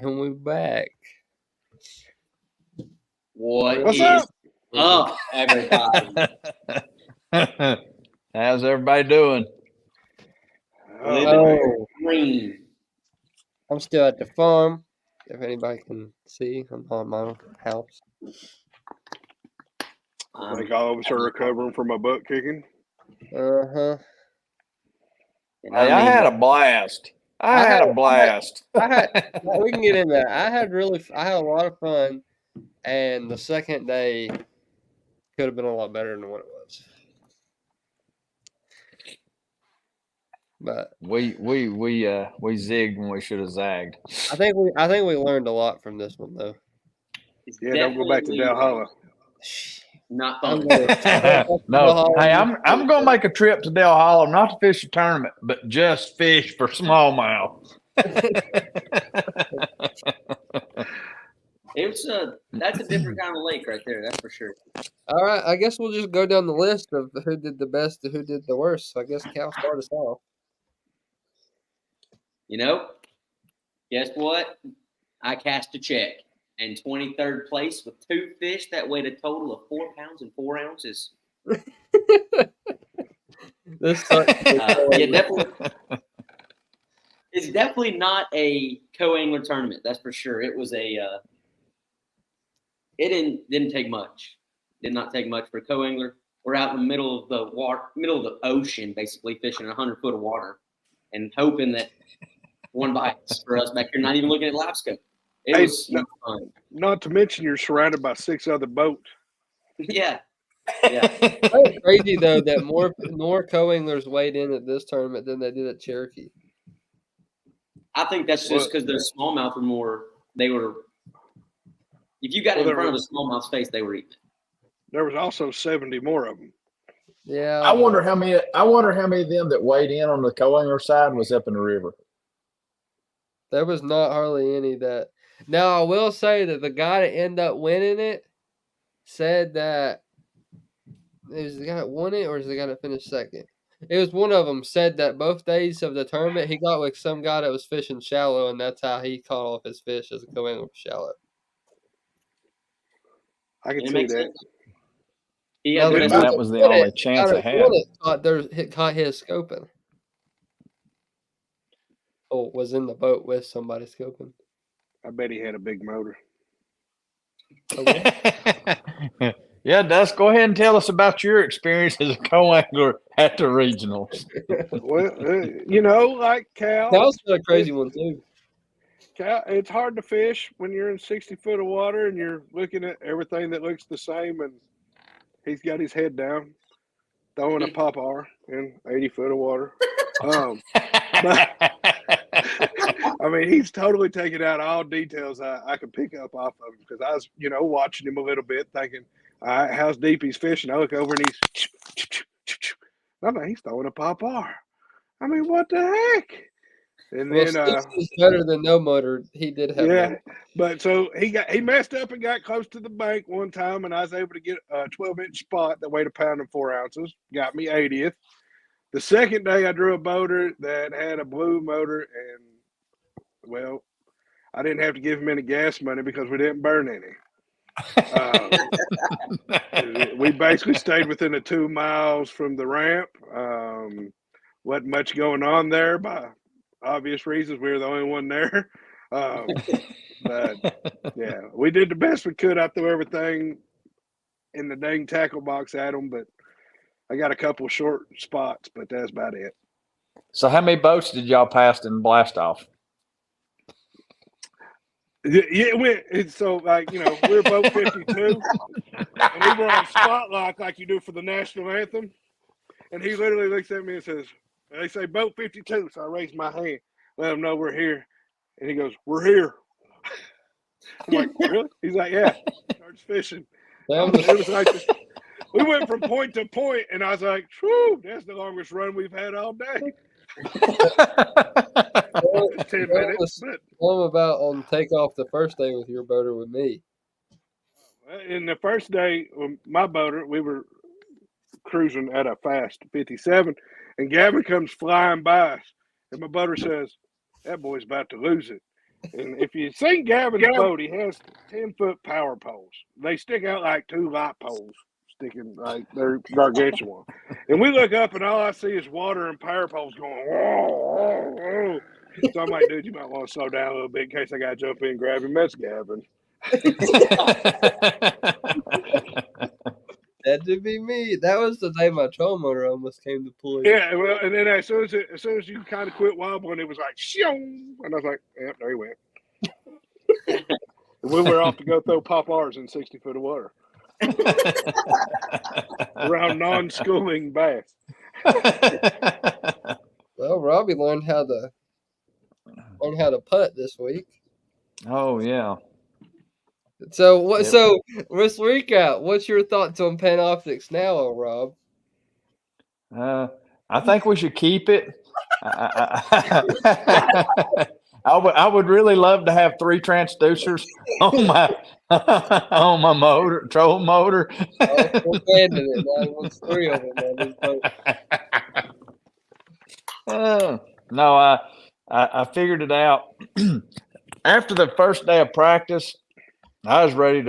And we're back. What's up, everybody? How's everybody doing? Oh, Green. I'm still at the farm. If anybody can see, I'm on my house. I think all of us are recovering from my butt kicking. Uh-huh. Hey, I had a blast. I had a blast. We can get in that. I had a lot of fun, and the second day could have been a lot better than what it was. But we zigged when we should have zagged. I think we learned a lot from this one though. Yeah, don't go back to Valhalla. Not I'm fun. No, hey, I'm gonna make a trip to Del Hollow, not to fish a tournament, but just fish for smallmouth. That's a different kind of lake right there. That's for sure. All right, I guess we'll just go down the list of who did the best and who did the worst. So I guess Cal start us off. Guess what? I cast a check in 23rd place with 2 fish that weighed a total of 4 pounds and 4 ounces. This sucks. Definitely. It's definitely not a co-angler tournament. That's for sure. It was a. It didn't take much. Did not take much for a co-angler. We're out in the middle of the ocean, basically fishing 100 foot of water, and hoping that one bites for us back here. Not even looking at live scope. It was fun. Not to mention you're surrounded by 6 other boats. Yeah. It's crazy though that more co-anglers weighed in at this tournament than they did at Cherokee. I think that's just because the smallmouth were more. They were If you got it in front of a smallmouth's face, they were eating it. There was also 70 more of them. Yeah. I wonder how many of them that weighed in on the co-angler side was up in the river. There was not hardly any that. Now, I will say that the guy that ended up winning it said that it was the guy that won it or is the guy that finished second? It was one of them said that both days of the tournament he got with some guy that was fishing shallow, and that's how he caught off his fish as a co-angler shallow. I can see that. Yeah, that was the only chance I had. Caught his scoping. Oh, was in the boat with somebody scoping. I bet he had a big motor. Okay. Yeah, Dust, go ahead and tell us about your experience as a co-angler at the regionals. Well, like Cal. Cal's got a crazy one, too. Cal, it's hard to fish when you're in 60 foot of water and you're looking at everything that looks the same, and he's got his head down, throwing a pop-R in 80 foot of water. I mean, he's totally taken out all details I could pick up off of him because I was, watching him a little bit thinking, all right, how's deep he's fishing? I look over and he's throwing a pop-R. I mean, what the heck? And then he's better than no motor. He did have motor. But so he messed up and got close to the bank one time, and I was able to get a 12-inch spot that weighed 1 pound and 4 ounces. Got me 80th. The second day, I drew a boater that had a blue motor, and well, I didn't have to give him any gas money because we didn't burn any. We basically stayed within the 2 miles from the ramp. Wasn't much going on there by obvious reasons. We were the only one there. But yeah, we did the best we could. I threw everything in the dang tackle box at them, but I got a couple short spots, but that's about it. So how many boats did y'all pass in blast off? Yeah, so we were boat 52, and we were on spot lock like you do for the national anthem. And he literally looks at me and says, "They say boat 52." So I raised my hand, let him know we're here, and he goes, "We're here." I'm like, "Really?" He's like, "Yeah." Starts fishing. It was like this. We went from point to point, and I was like, "Whew, that's the longest run we've had all day." 10 minutes. Tell them about on takeoff the first day with your boater with me. In the first day, my boater, we were cruising at a fast 57, and Gavin comes flying by us, and my boater says, "That boy's about to lose it." And if you've seen Gavin's boat, he has 10-foot power poles. They stick out like 2 light poles. Sticking like they're gargantuan, and we look up and all I see is water and power poles going. Whoa, whoa, whoa. So I'm like, "Dude, you might want to slow down a little bit in case I got to jump in and grab him." That's Gavin. That did be me. That was the day my trolling motor almost came to pull. Yeah, well, and then as soon as you kind of quit wobbling, it was like, "Shoo!" And I was like, "Yep, there he went." We were off to go throw pop-Rs in 60 foot of water. Around non-schooling bass. Well, Robbie learned how to putt this week. Oh yeah. So what? Yep. So let's recap. What's your thoughts on Panoptix now, Rob? I think we should keep it. I would really love to have 3 transducers on my motor, trolling motor. It 3 of them. No, I figured it out. After the first day of practice, I was ready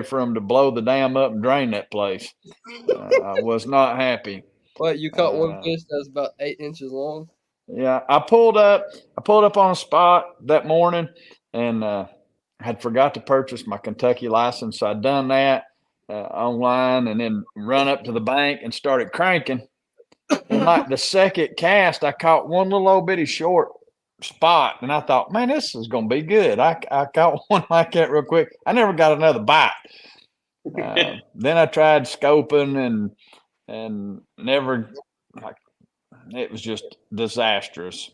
for him to blow the dam up and drain that place. I was not happy. What, you caught one fish that was about 8 inches long? Yeah, I pulled up on a spot that morning and had forgot to purchase my Kentucky license. So I'd done that online and then run up to the bank and started cranking. And like the second cast, I caught one little old bitty short spot, and I thought, man, this is going to be good. I caught one like that real quick. I never got another bite. Then I tried scoping and never, like, it was just disastrous.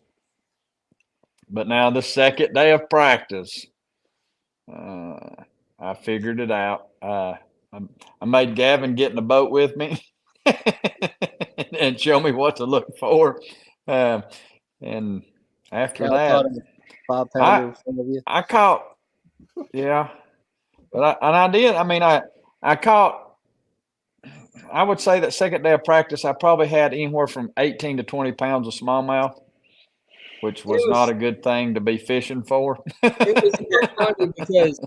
But now the second day of practice, I I figured it out. I made Gavin get in the boat with me and show me what to look for. And after Cal that, caught him 5 pounder in front of you. I caught, yeah, but I did. I mean, I caught. I would say that second day of practice, I probably had anywhere from 18 to 20 pounds of smallmouth, which was not a good thing to be fishing for. It was so funny because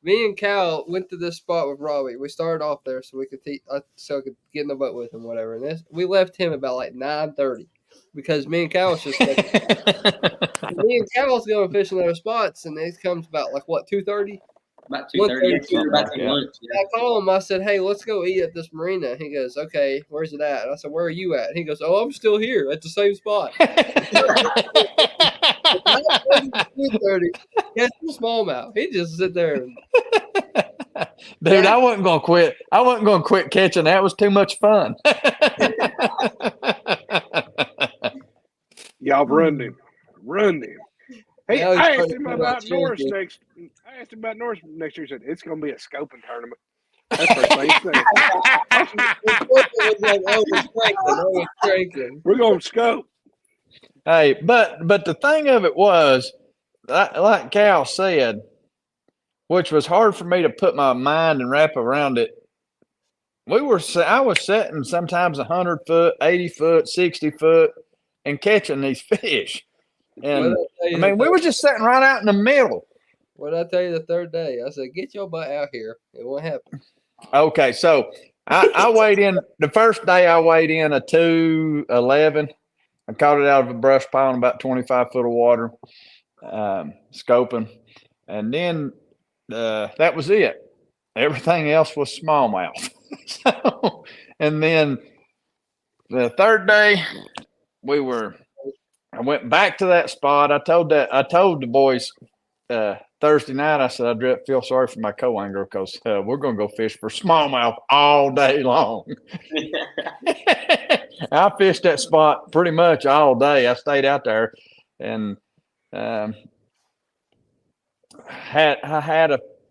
me and Cal went to this spot with Robbie. We started off there so we could so I could get in the boat with him, whatever. And we left him about like 9:30 because me and Cal was just me and Cal was going fishing other spots, and it comes about like what 2:30. About 2:30. Something About like to that. lunch. Yeah. I called him. I said, "Hey, let's go eat at this marina." He goes, "Okay, where's it at?" And I said, "Where are you at?" And he goes, "Oh, I'm still here at the same spot." 2:30. Catch some smallmouth. He just sit there. And, Dude, I wasn't gonna quit. I wasn't gonna quit catching. That was too much fun. Y'all run him. Hey, Now he's I asked starting him to about change Norris it. next. I asked him about Norris next year. He said it's going to be a scoping tournament. That's the first thing he said. It was like, oh, it's cranking. We're going to scope. Hey, but the thing of it was, like Cal said, which was hard for me to put my mind and wrap around it. I was setting sometimes 100 foot, 80 foot, 60 foot, and catching these fish. And I mean, we were just sitting right out in the middle. What did I tell you the third day? I said, "Get your butt out here." It won't happen. Okay, so I weighed in the first day. I weighed in a 211. I caught it out of a brush pile in about 25 foot of water, scoping, and then that was it. Everything else was smallmouth. So, and then the third day, I went back to that spot. I told the boys Thursday night. I said I feel sorry for my co-angler because we're going to go fish for smallmouth all day long. I fished that spot pretty much all day. I stayed out there, and I had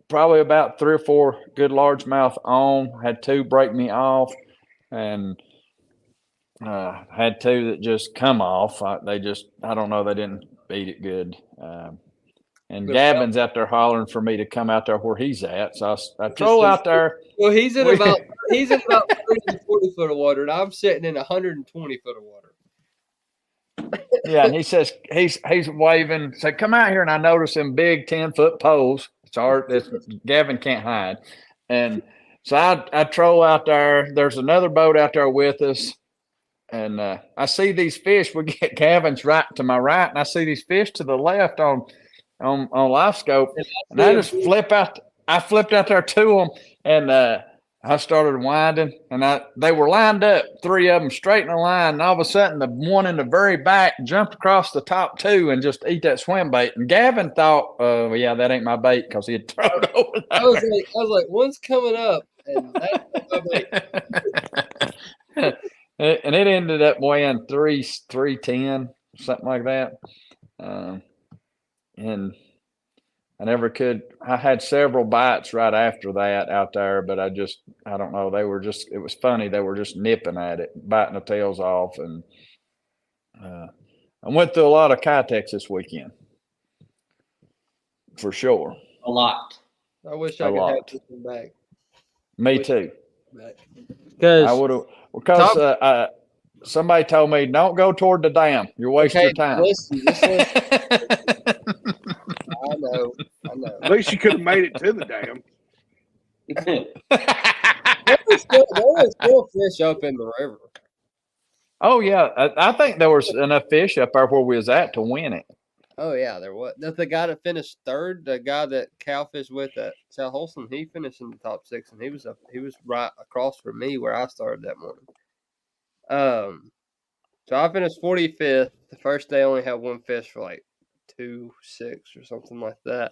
probably about 3 or 4 good largemouth on. Had 2 break me off, and had 2 that just come off. I don't know. They didn't eat it good. And Gavin's out there hollering for me to come out there where he's at. So I troll out there. Well, he's in about 140 foot of water, and I'm sitting in 120 foot of water. Yeah, and he says he's waving. Say, come out here, and I notice them big 10-foot poles. Gavin can't hide, and so I troll out there. There's another boat out there with us, and I see these fish. We get Gavin's right to my right, and I see these fish to the left on live scope, and I just flip out. I flipped out there to them, and I started winding, and they were lined up, 3 of them straight in a line, and all of a sudden the one in the very back jumped across the top 2 and just ate that swim bait. And Gavin thought, well, yeah, that ain't my bait because he had thrown it over there. I was like, one's coming up, and that's my bait. And it ended up weighing 310, something like that. And I never could. I had several bites right after that out there, but I don't know. It was funny. They were just nipping at it, biting the tails off. And I went through a lot of Kitex this weekend, for sure. A lot. I wish I could have this one back. Me too. Because I would have, because somebody told me, don't go toward the dam. You're wasting your time. Listen. I know. At least you could have made it to the dam. There was still fish up in the river. Oh yeah, I think there was enough fish up there where we was at to win it. Oh yeah, there was. The guy that finished third, the guy that Cal fished with at South Holston, he finished in the top 6, and he was right across from me where I started that morning. So I finished 45th. The first day I only had 1 fish for like 2.6 or something like that,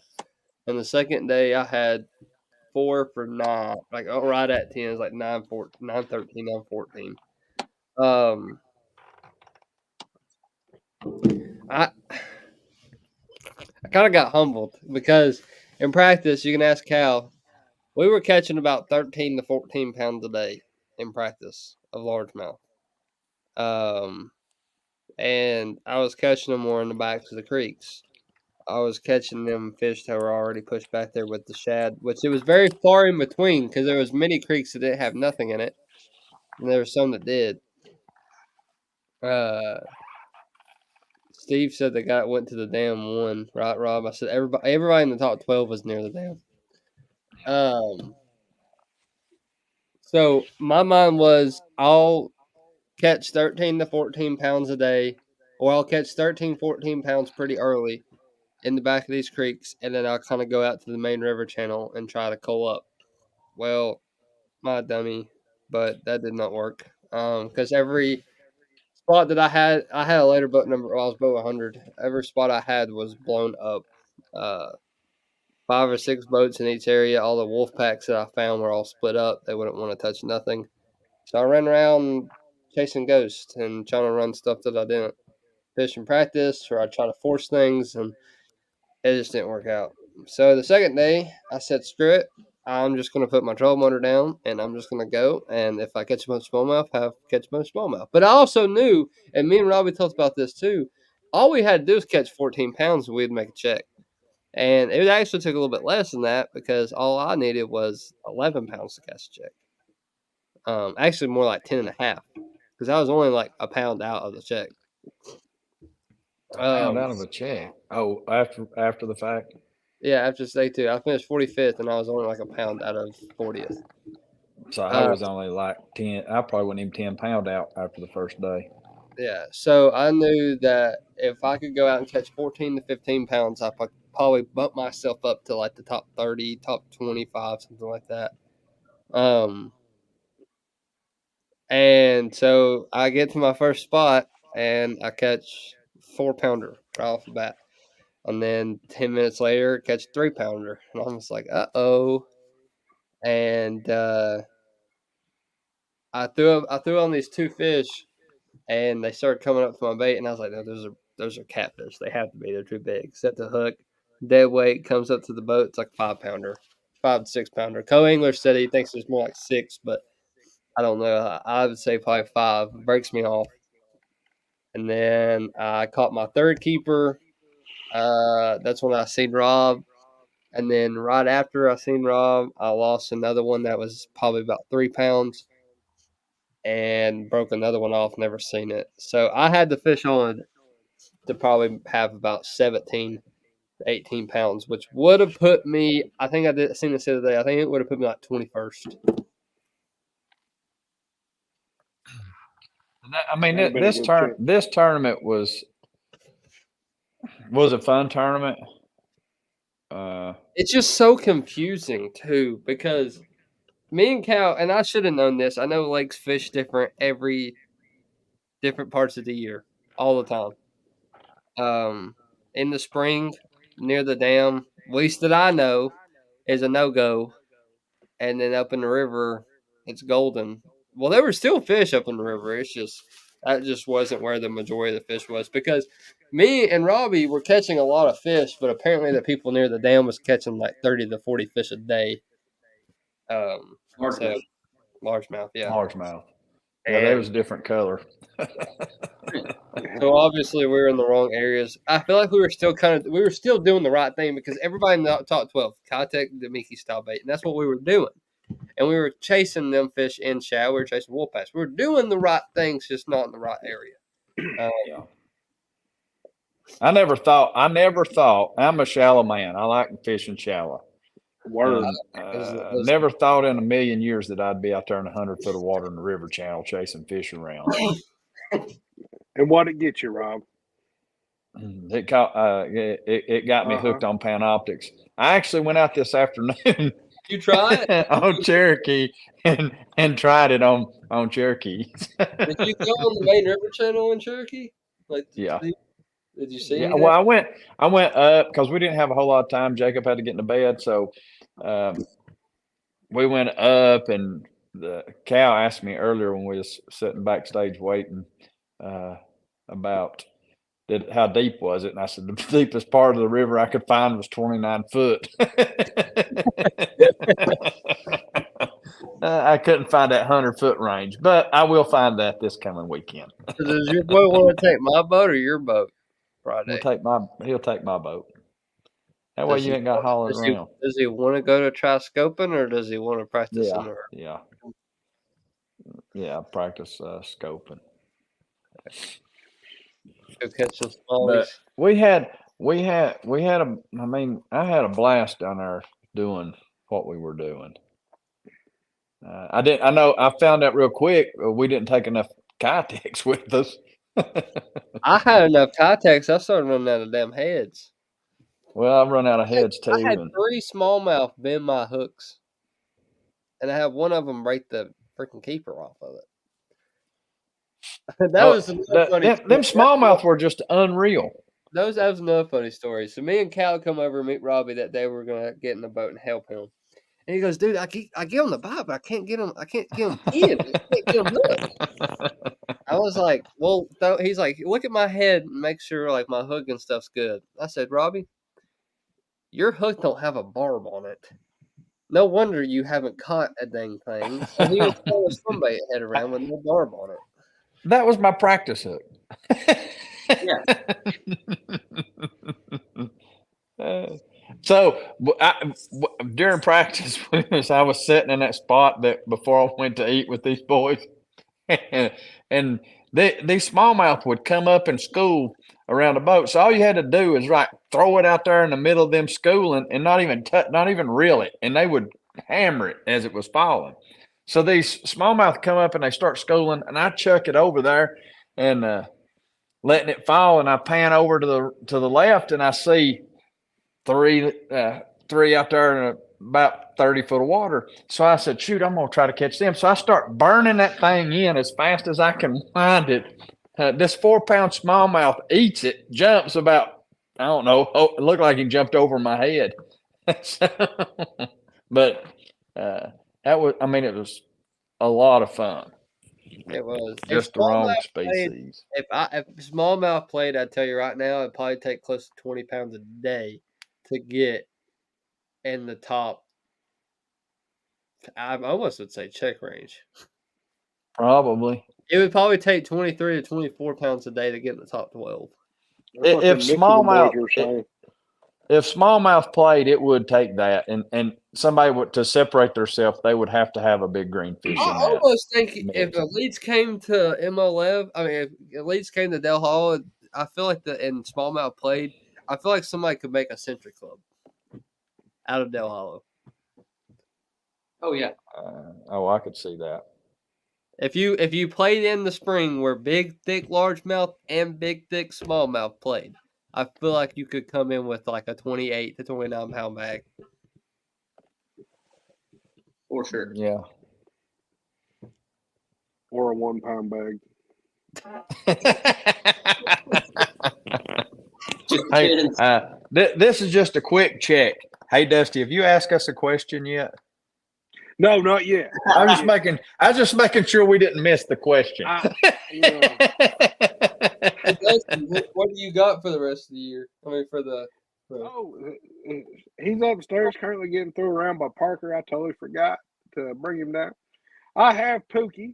and the second day I had 4 for 9, like right at 10. It's like 9.13, 9.14. I kind of got humbled because in practice, you can ask Cal, we were catching about 13 to 14 pounds a day in practice of largemouth. And I was catching them more in the backs of the creeks. I was catching them fish that were already pushed back there with the shad, which it was very far in between because there was many creeks that didn't have nothing in it, and there were some that did. Steve said the guy went to the dam one, right, Rob? I said everybody in the top 12 was near the dam. So my mind was I'll catch 13 to 14 pounds a day, or I'll catch 13, 14 pounds pretty early in the back of these creeks, and then I'll kind of go out to the main river channel and try to cull up. Well, my dummy, but that did not work. Because every spot that I had a later boat number. I was boat 100. Every spot I had was blown up. 5 or 6 boats in each area. All the wolf packs that I found were all split up. They wouldn't want to touch nothing. So I ran around chasing ghosts and trying to run stuff that I didn't fish in practice, or I try to force things, and it just didn't work out. So the second day, I said, screw it. I'm just going to put my troll motor down, and I'm just going to go. And if I catch a bunch of smallmouth, I'll catch a bunch of smallmouth. But I also knew, and me and Robbie talked about this too, all we had to do was catch 14 pounds and we'd make a check. And it actually took a little bit less than that because all I needed was 11 pounds to catch a check. Actually, more like 10 and a half because I was only like a pound out of the check. Pound out of a check. Oh, after the fact. Yeah, after day 2, I finished 45th, and I was only like a pound out of 40th. So I was only like 10. I probably wasn't even 10 pound out after the first day. Yeah, so I knew that if I could go out and catch 14 to 15 pounds, I probably bump myself up to like the top 30, top 25, something like that. And so I get to my first spot, and I catch 4-pounder right off the bat. And then 10 minutes later, catch a 3-pounder. And I'm just like, uh-oh. And I threw on these 2 fish, and they started coming up to my bait, and I was like, no, those are catfish. They have to be. They're too big. Set the hook, dead weight, comes up to the boat. It's like a 5-pounder, 5 to 6-pounder. Co-angler said he thinks it's more like 6, but I don't know. I would say probably 5. Breaks me off. And then I caught my 3rd keeper. That's when I seen Rob. And then right after I seen Rob, I lost another one that was probably about 3 pounds and broke another one off. Never seen it. So I had the fish on to probably have about 17 to 18 pounds, which would have put me, I think I seen this the other day, I think it would have put me like 21st. I mean, this tournament was a fun tournament. It's just so confusing too because me and Cal, and I should have known this. I know lakes fish different different parts of the year, all the time. In the spring, near the dam, at least that I know, is a no-go. And then up in the river, it's golden. Well, there were still fish up in the river. It's just that just wasn't where the majority of the fish was because me and Robbie were catching a lot of fish, but apparently the people near the dam was catching like 30 to 40 fish a day. Largemouth. Largemouth, yeah. Largemouth. Yeah, that was a different color. So obviously we were in the wrong areas. I feel like we were still doing the right thing because everybody in the top 12, Kitech, the Mickey style bait, and that's what we were doing. And we were chasing them fish in shad. We were chasing wolf packs. We were doing the right things, just not in the right area. Yeah. I never thought. I'm a shallow man. I like fishing shallow. Word. Never thought in a million years that I'd be out there in 100 foot of water in the river channel chasing fish around. And what it get you, Rob? It got me hooked on Panoptics. I actually went out this afternoon. You tried it? On Cherokee and tried it on Cherokee. Did you go on the main river channel in Cherokee? Yeah. Did you see? Yeah, well, I went up because we didn't have a whole lot of time. Jacob had to get into bed, so we went up, and the cow asked me earlier when we was sitting backstage waiting about how deep was it, and I said the deepest part of the river I could find was 29 foot. I couldn't find that 100-foot range, but I will find that this coming weekend. So does your boy want to take my boat or your boat Friday? He'll take my boat. That way Does you he ain't got to haul it Does he, around. does he want to go to try scoping or does he want to practice in the Yeah, practice scoping. go catch some But smallies? we had I had a blast down there doing what we were doing. I found out real quick we didn't take enough Kitex with us. I had enough Kitex. I started running out of damn heads. Well, I've run out of heads too. I had and 3 smallmouth bend my hooks, and I had one of them break the freaking keeper off of it. That was another funny them story. smallmouth were just unreal. That was another funny story. So me and Cal come over and meet Robbie that day. We're gonna get in the boat and help him. And he goes, "Dude, I get on the boat, but I can't get him. I can't get him in. I can't get him hooked." I was like, "Well," he's like, "Look at my head and make sure like my hook and stuff's good." I said, "Robbie, your hook don't have a barb on it. No wonder you haven't caught a dang thing." So he was throwing a swimbait head around with no barb on it. That was my practice hook. So during practice, I was sitting in that spot that before I went to eat with these boys, and these smallmouth would come up in school around the boat. So all you had to do is throw it out there in the middle of them schooling and not even reel it, and they would hammer it as it was falling. So these smallmouth come up and they start schooling, and I chuck it over there and letting it fall, and I pan over to the left, and I see three out there in about 30 foot of water. So I said, shoot, I'm gonna try to catch them. So I start burning that thing in as fast as I can find it. This 4-pound smallmouth eats it, jumps about, I don't know, it looked like he jumped over my head. But it was a lot of fun. It was Just the wrong species. If smallmouth played, I'd tell you right now, it'd probably take close to 20 pounds a day to get in the top. I almost would say check range. Probably. It would probably take 23 to 24 pounds a day to get in the top 12. If smallmouth played, it would take that, and somebody to separate themselves, they would have to have a big green fish. I almost think if elites came to MLF, if elites came to Del Hall, I feel like and smallmouth played, I feel like somebody could make a Century Club out of Del Hollow. Oh yeah. I could see that. If you played in the spring where big, thick, largemouth and big, thick, smallmouth played, I feel like you could come in with like a 28 to 29 pound bag. For sure. Yeah. Or a 1-pound bag. Hey, this is just a quick check. Hey, Dusty, have you asked us a question yet? No, not yet. I was just making sure we didn't miss the question. Dustin, what do you got for the rest of the year? He's upstairs currently getting thrown around by Parker. I totally forgot to bring him down. I have Pookie,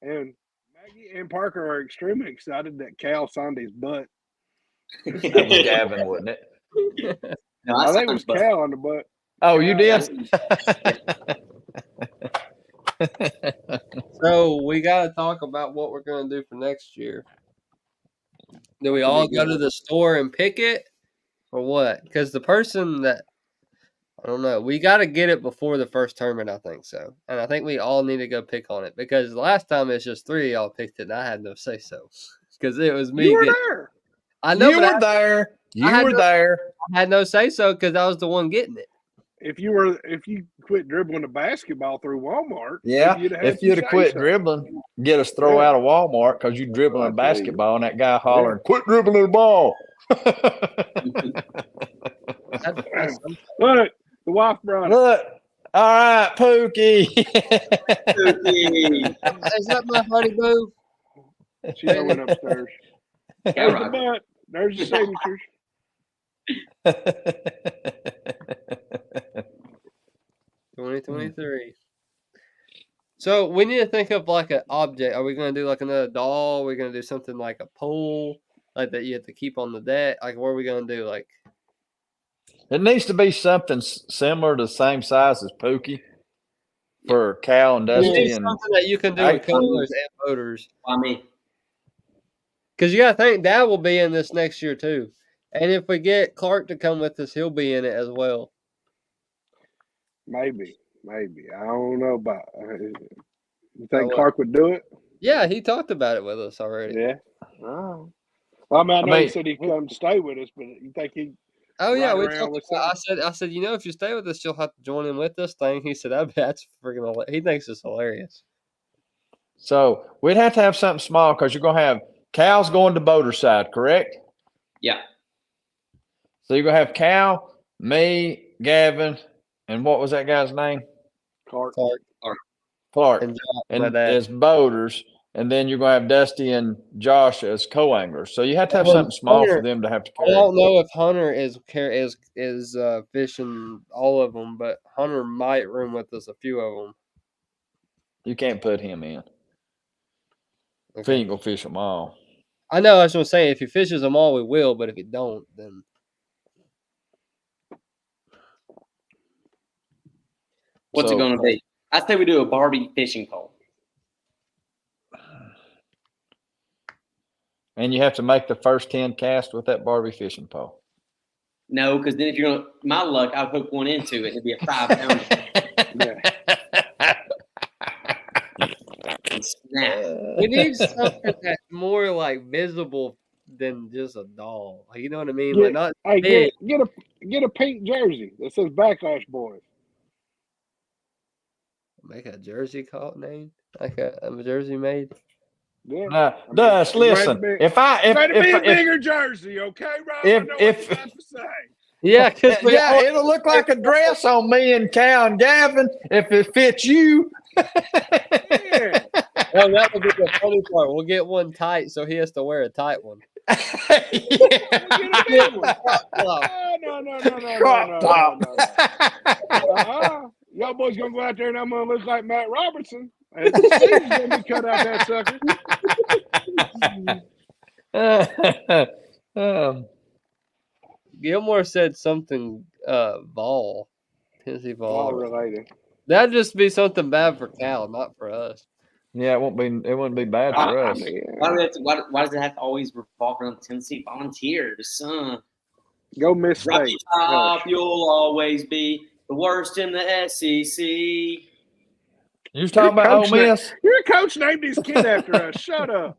and Maggie and Parker are extremely excited that Cal signed his butt. That was Gavin, wasn't it? No, I think it was Cal on the butt. Oh, you did? So we got to talk about what we're going to do for next year. Do we all go to the store and pick it or what? Because the person that, I don't know, we got to get it before the first tournament, I think so. And I think we all need to go pick on it because last time it's just 3 of y'all picked it and I had no say so. Because it was me. You were there. I know. You were there. You were there. I had no say so because I was the one getting it. If you quit dribbling the basketball through Walmart, yeah. If you'd have quit dribbling, get us throw out of Walmart because you dribbling a basketball and that guy hollering, "Quit dribbling the ball!" Look, the wife brought it. Look, all right, Pookie. Pookie. Is that my honey boo? She went upstairs. There's the butt. There's the signatures. 2023. So we need to think of like an object. Are we going to do like another doll? Are we going to do something like a pole, like that you have to keep on the deck? Like, what are we going to do? Like, It needs to be something similar to the same size as Pookie for Cal and you Dusty need and something that you can do with co-anglers and boaters. I mean, Because you got to think Dad will be in this next year too. And if we get Clark to come with us, he'll be in it as well. Maybe. I don't know about. You think Oh, well. Clark would do it? Yeah, he talked about it with us already. Yeah. Oh. Well, I mean, I know mean- he said he'd come stay with us, but you think he? Oh yeah, Ride we around talked with about, I said, you know, if you stay with us, you'll have to join in with this thing. He said, that's freaking. He thinks it's hilarious. So we'd have to have something small because you're gonna have Cal's going to boater side, correct? yeah. So you're gonna have Cal, me, Gavin, and what was that guy's name? Clark. Clark. And And my dad. as boaters, and then you're gonna have Dusty and Josh as co-anglers. So you have to have Well, something small for Hunter- them to have to I carry. don't know if Hunter is fishing all of them, but Hunter might room with us a few of them. You can't put him in. If he Okay. ain't gonna fish them all. I know. That's what I'm saying. If he fishes them all, we will. But if he don't, then What's So- it going to be? I say we do a Barbie fishing pole. And you have to make the first 10 casts with that Barbie fishing pole. No, because then if you're going to, my luck, I'll hook one into it. It'd be a 5-pounder. And snap. we need something that's more like visible than just a doll. Like, you know what I mean? Yeah. Like not Hey, big. get a pink jersey that says Backlash Boys. Make a jersey call name, like a jersey made. Yeah. Now, mean, Dust, it's ready to listen. be- If I if Try to be a if, bigger jersey, okay, Rob? if- I know if- what you have to say. Yeah, because yeah, it'll look like a dress on me and Cal and Gavin if it fits you. Yeah. well, that would be the funny part. We'll get one tight, so he has to wear a tight one. We'll get a big one. Well, No. Crop top. Y'all boys gonna go out there and I'm gonna look like Matt Robertson. And the sleeves gonna be cut out that sucker. Gilmore said something Vol. Tennessee All Vol. related. That'd just be something bad for Cal, not for us. Yeah, it wouldn't be bad for I us. Why, do we have to, why does it have to always revolve around the Tennessee Volunteers? Go Miss Rocky State. Top, you'll always be the worst in the SEC. You was talking about Ole Coach Nick. Miss? Your coach named his kid after us. Shut up.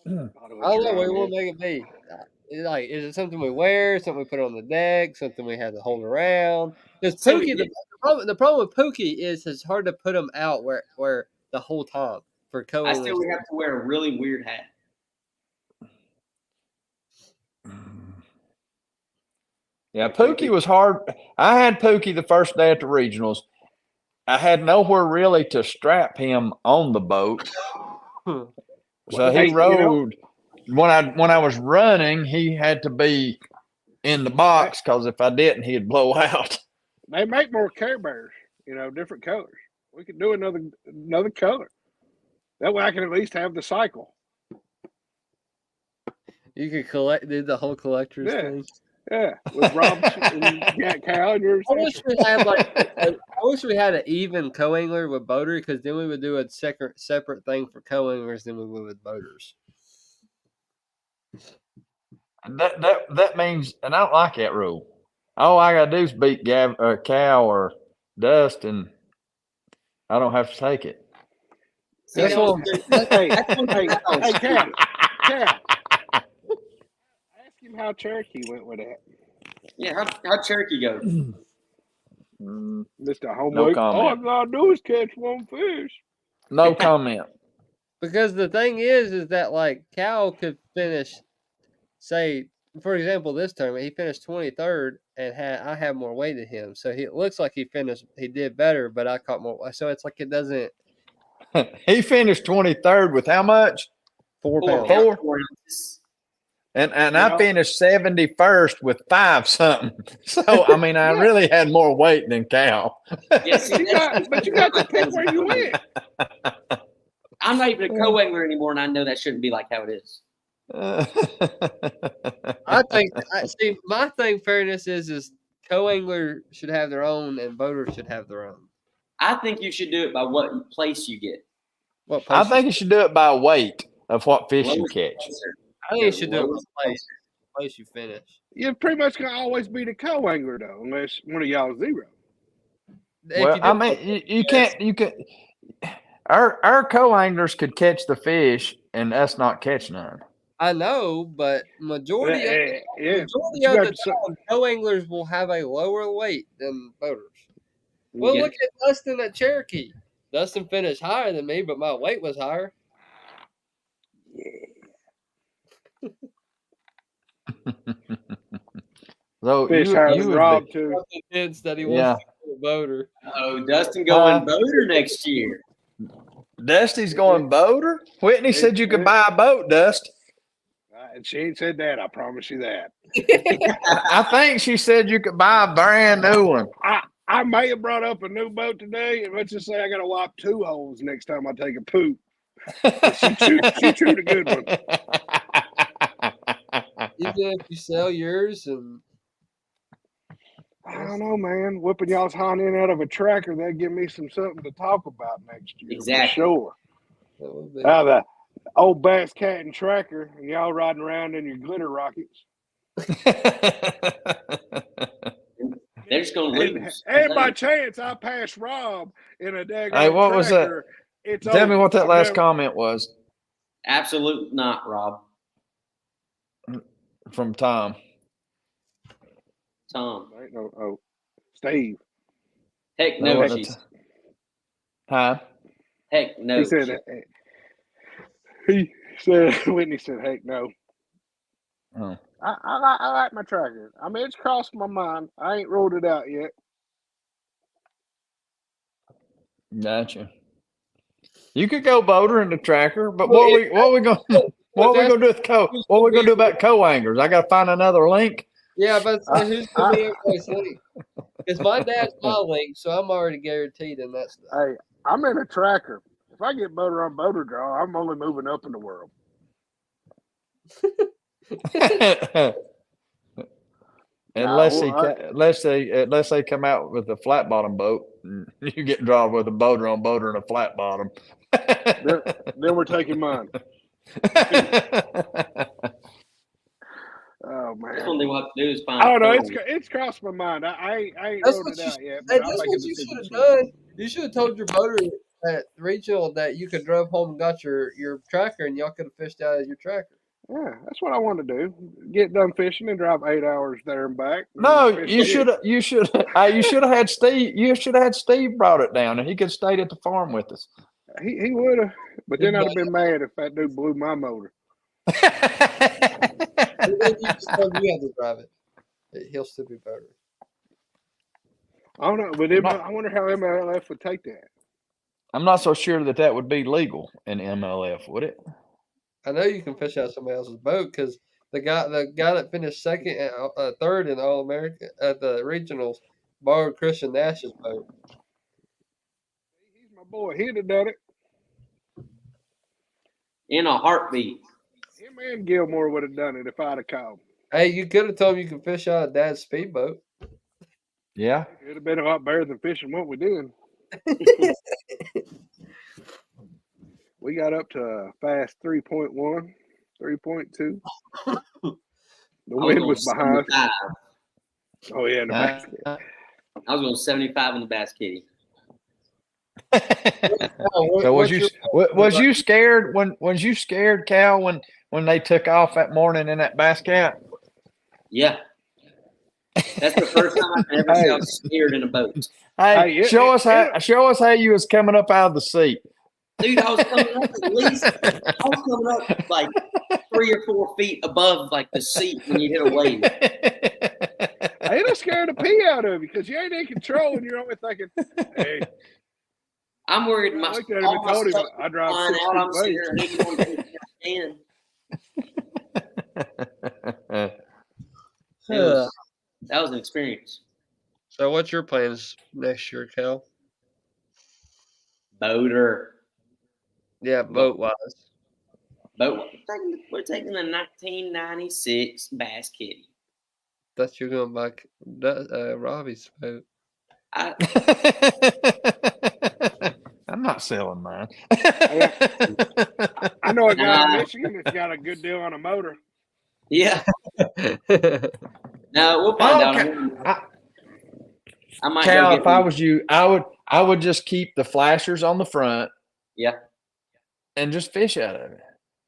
I don't know. What we want to make it be. Like, is it something we wear? Something we put on the deck? Something we have to hold around? Because So, Pookie, the problem with Pookie is it's hard to put him out where the whole time for co. I still would have to wear a really weird hat. Yeah, Pookie was hard. I had Pookie the first day at the regionals. I had nowhere really to strap him on the boat. So Hey, he you know- rode when I was running, he had to be in the box because if I didn't, he'd blow out. They make more Care Bears, different colors. We could do another color. That way I can at least have the cycle. You could do the whole collector's Yeah. thing. Yeah. With Robinson and Cal and yours. I wish we had I wish we had an even co-angler with boater, because then we would do a separate thing for co-anglers than we would with boaters. That means, and I don't like that rule. All I gotta do is beat Cal or Dust, and I don't have to take it. See, That's that was what- good. Hey, That's one thing I was- Cal. Ask him how Cherokee went with that. Yeah, how Cherokee goes. Mr. Home No week. All I comment. gotta do is catch one fish. No comment. Because the thing is that like Cal could finish, say, for example, this tournament he finished 23rd, and I had more weight than him, so it looks like he did better, but I caught more. So it's like it doesn't He finished 23rd with how much? 4 4 pounds. pounds, Four? 4 ounces. And You I know? finished 71st with 5 something. So I mean, I Yeah. really had more weight than Cal. Yeah, see, You got to pick where you went. I'm not even a co-angler anymore, and I know that shouldn't be like how it is. I think. See, my thing, fairness is co-angler should have their own, and boaters should have their own. I think you should do it by what place you get. What I place? think you should do it by weight of what fish you Lowest catch. placer. I think you should do it by Lowest place. Place you finish. You're pretty much gonna always be the co-angler though, unless one of y'all is zero. Well, I mean, you can't. You can. Our co-anglers could catch the fish, and us not catch none. I know, but majority of Yeah. the time, co-anglers will have a lower weight than boaters. Well, Yeah. look at Dustin at Cherokee. Dustin finished higher than me, but my weight was higher. So Fish you, higher you than would Rob be, too. Dustin thinks that he Yeah. wants to be a boater. Oh, Dustin going boater next year. Dusty's going boater. Whitney said you could buy a boat, Dust. And she ain't said that. I promise you that. I think she said you could buy a brand new one. I may have brought up a new boat today, and let's just say I got to wipe 2 holes next time I take a poop. She chewed a good one. Even if you sell yours, and I don't know, man. Whipping y'all's hind end out of a tracker, that'd give me something to talk about next year. Exactly. For sure. that would be. The old Bass Cat and tracker, and y'all riding around in your glitter rockets. They're just going to lose. And by chance, I passed Rob in a daggone Hey, what was that? tracker. It's Tell me over. what that I've last never- comment was Absolute not, Rob. from Tom. Tom. Ain't no, oh, Steve. Heck No, no, wasn't she's. Huh? Heck no. He said, Whitney said, heck no. Oh. I like my tracker. I mean, it's crossed my mind. I ain't rolled it out yet. Gotcha. You could go boater in the tracker, but what we gonna do with what we gonna do about co-anglers? I gotta find another link. Yeah, but who's going to be everybody's link? Because my dad's my link, so I'm already guaranteed in that stuff. Hey, I'm in a tracker. If I get boater on boater draw, I'm only moving up in the world. Unless Well, unless they come out with a flat bottom boat, you get drawn with a boater on boater and a flat bottom. then we're taking mine. Oh That's man. one thing we'll have to do is find. I don't know. a phone. It's crossed my mind. I ain't That's rolled what it out yet. Hey, But I'll that's make a what you decision should have soon. done. You should have told your boater at regional that you could drove home and got your tracker, and y'all could have fished out of your tracker. Yeah, that's what I want to do. Get done fishing and drive 8 hours there and back. and No, fish you again. should have had Steve. You should have had Steve brought it down, and he could have stayed at the farm with us. He would have, but then I'd have been mad if that dude blew my motor. And then you just told you had to drive it. He'll still be better. I don't know, but I wonder how MLF would take that. I'm not so sure that would be legal in MLF, would it? I know you can fish out somebody else's boat because the guy that finished second and third in All America at the regionals borrowed Christian Nash's boat. He's my boy. He'd have done it. In a heartbeat. Him and Gilmore would have done it if I'd have called. Hey, you could have told him you can fish out of Dad's speedboat. Yeah. It'd have been a lot better than fishing what we did. We got up to a fast 3.1, 3.2. The wind was behind us. 75. Oh, yeah, in the basket. I was going 75 in the Bass Kitty. So was you scared Cal when they took off that morning in that Bass Cat? Yeah. That's the first time I've ever Hey. felt scared in a boat. Hey, show us how you was coming up out of the seat. Dude, I was coming up like 3 or 4 feet above like the seat when you hit a wave. It'll scare the pee out of you because you ain't in control and you're only thinking, hey. I'm worried I my looked at him all and my told him stuff I drive flying 6 out. I'm feet sitting away. there hanging on to the can. That was an experience. So what's your plans next year, Cal? Boater. Yeah, boat wise. We're taking the 1996 Bass Kitty. Thought you were going to buy Robbie's boat. I, I'm not selling mine. I know a guy in Michigan that's got a good deal on a motor. yeah. No, we'll find out. I might Cal, go get if I was you, I would just keep the flashers on the front. Yeah. And just fish out of it.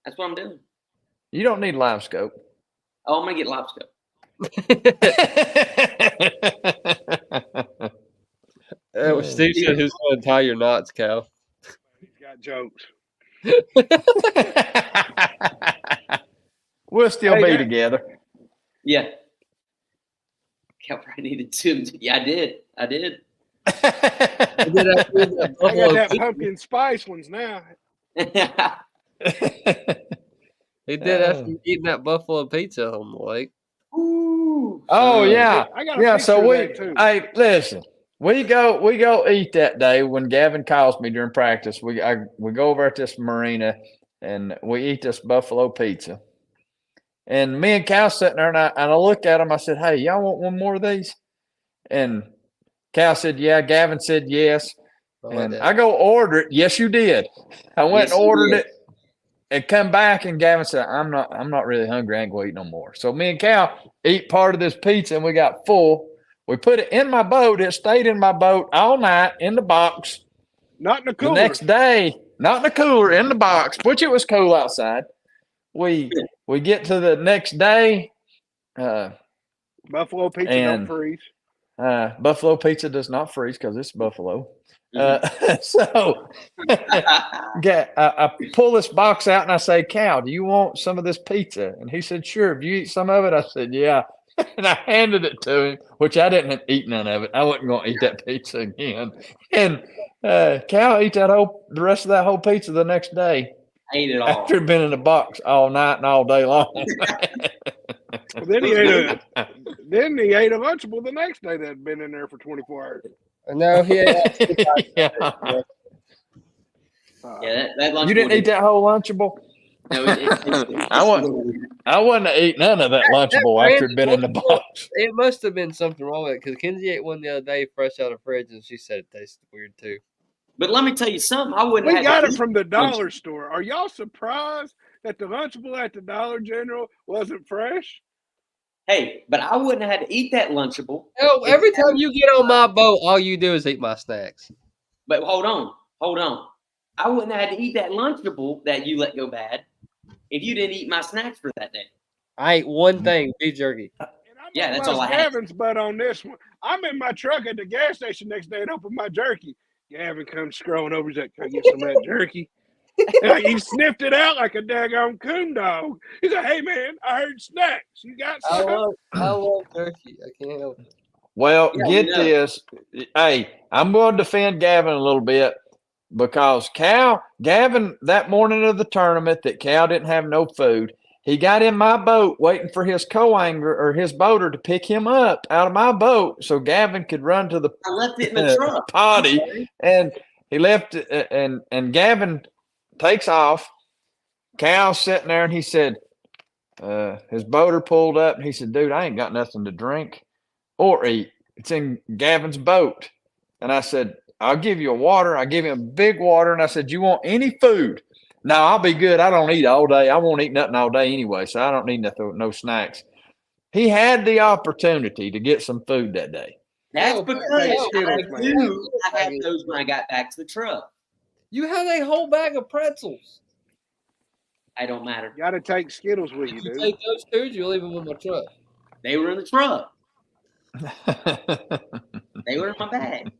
That's what I'm doing. You don't need live scope. Oh, I'm gonna get live scope. Steve said who's going to tie your knots, Cal. He's got jokes. We'll still be together. Yeah. Cal probably needed to. Yeah, I did. I got that pumpkin spice ones now. He did after eating that buffalo pizza on the lake. Ooh. Oh yeah, I got a So picture of that, too. hey, listen, we go eat that day when Gavin calls me during practice. We go over at this marina and we eat this buffalo pizza. And me and Cal sitting there, and I looked at him. I said, "Hey, y'all want one more of these?" And Cal said, "Yeah." Gavin said, "Yes." And I go order it. Yes, you did. I went and ordered it, and come back, and Gavin said, "I'm not really hungry. I ain't gonna eat no more." So me and Cal eat part of this pizza, and we got full. We put it in my boat. It stayed in my boat all night in the box. Not in the cooler. The next day, not in the cooler, in the box, which it was cool outside. We get to the next day. Buffalo pizza don't freeze. Buffalo pizza does not freeze because it's buffalo. So I pull this box out and I say, "Cal, do you want some of this pizza?" And he said, "Sure." "Have you eat some of it?" I said, "Yeah." And I handed it to him, which I didn't eat none of it. I wasn't going to eat that pizza again. And Cal ate the rest of that whole pizza the next day. I ate it all. After it'd been in the box all night and all day long. Well, then he ate a Lunchable the next day that had been in there for 24 hours. No, he ate Yeah, that Lunchable. You didn't eat that whole Lunchable? No, I wouldn't have eaten none of that Lunchable after it'd been in the box. It must have been something wrong with it because Kenzie ate one the other day fresh out of the fridge and she said it tasted weird too. But let me tell you something. We got it from the dollar store. Are y'all surprised that the Lunchable at the Dollar General wasn't fresh? Hey, but I wouldn't have had to eat that Lunchable. No, every time you get on my boat, all you do is eat my snacks. But hold on. I wouldn't have had to eat that Lunchable that you let go bad if you didn't eat my snacks for that day. I ate one thing, beef jerky. Yeah, that's all I had. Gavin's butt on this one. I'm in my truck at the gas station next day and open my jerky. Gavin comes scrolling over. He's like, "Can I get some of that jerky?" He sniffed it out like a daggone coon dog. He's like, "Hey man, I heard snacks. You got some?" I love jerky. I can't help it. Well, get this. Hey, I'm going to defend Gavin a little bit because Gavin, that morning of the tournament that Cal didn't have no food, he got in my boat waiting for his co-angler or his boater to pick him up out of my boat so Gavin could run to the I left it in the truck. potty. And he left it, and Gavin takes off. Cal's sitting there, and he said, his boater pulled up, and he said, "Dude, I ain't got nothing to drink or eat. It's in Gavin's boat." And I said, "I'll give you a water." I gave him a big water, and I said, "You want any food?" "No, I'll be good. I don't eat all day. I won't eat nothing all day anyway, so I don't need no snacks." He had the opportunity to get some food that day. That's because I had those when I got back to the truck. You had a whole bag of pretzels. I don't matter. You got to take Skittles with you, You dude. take those too, you leave them in my truck. They were in the truck. They were in my bag.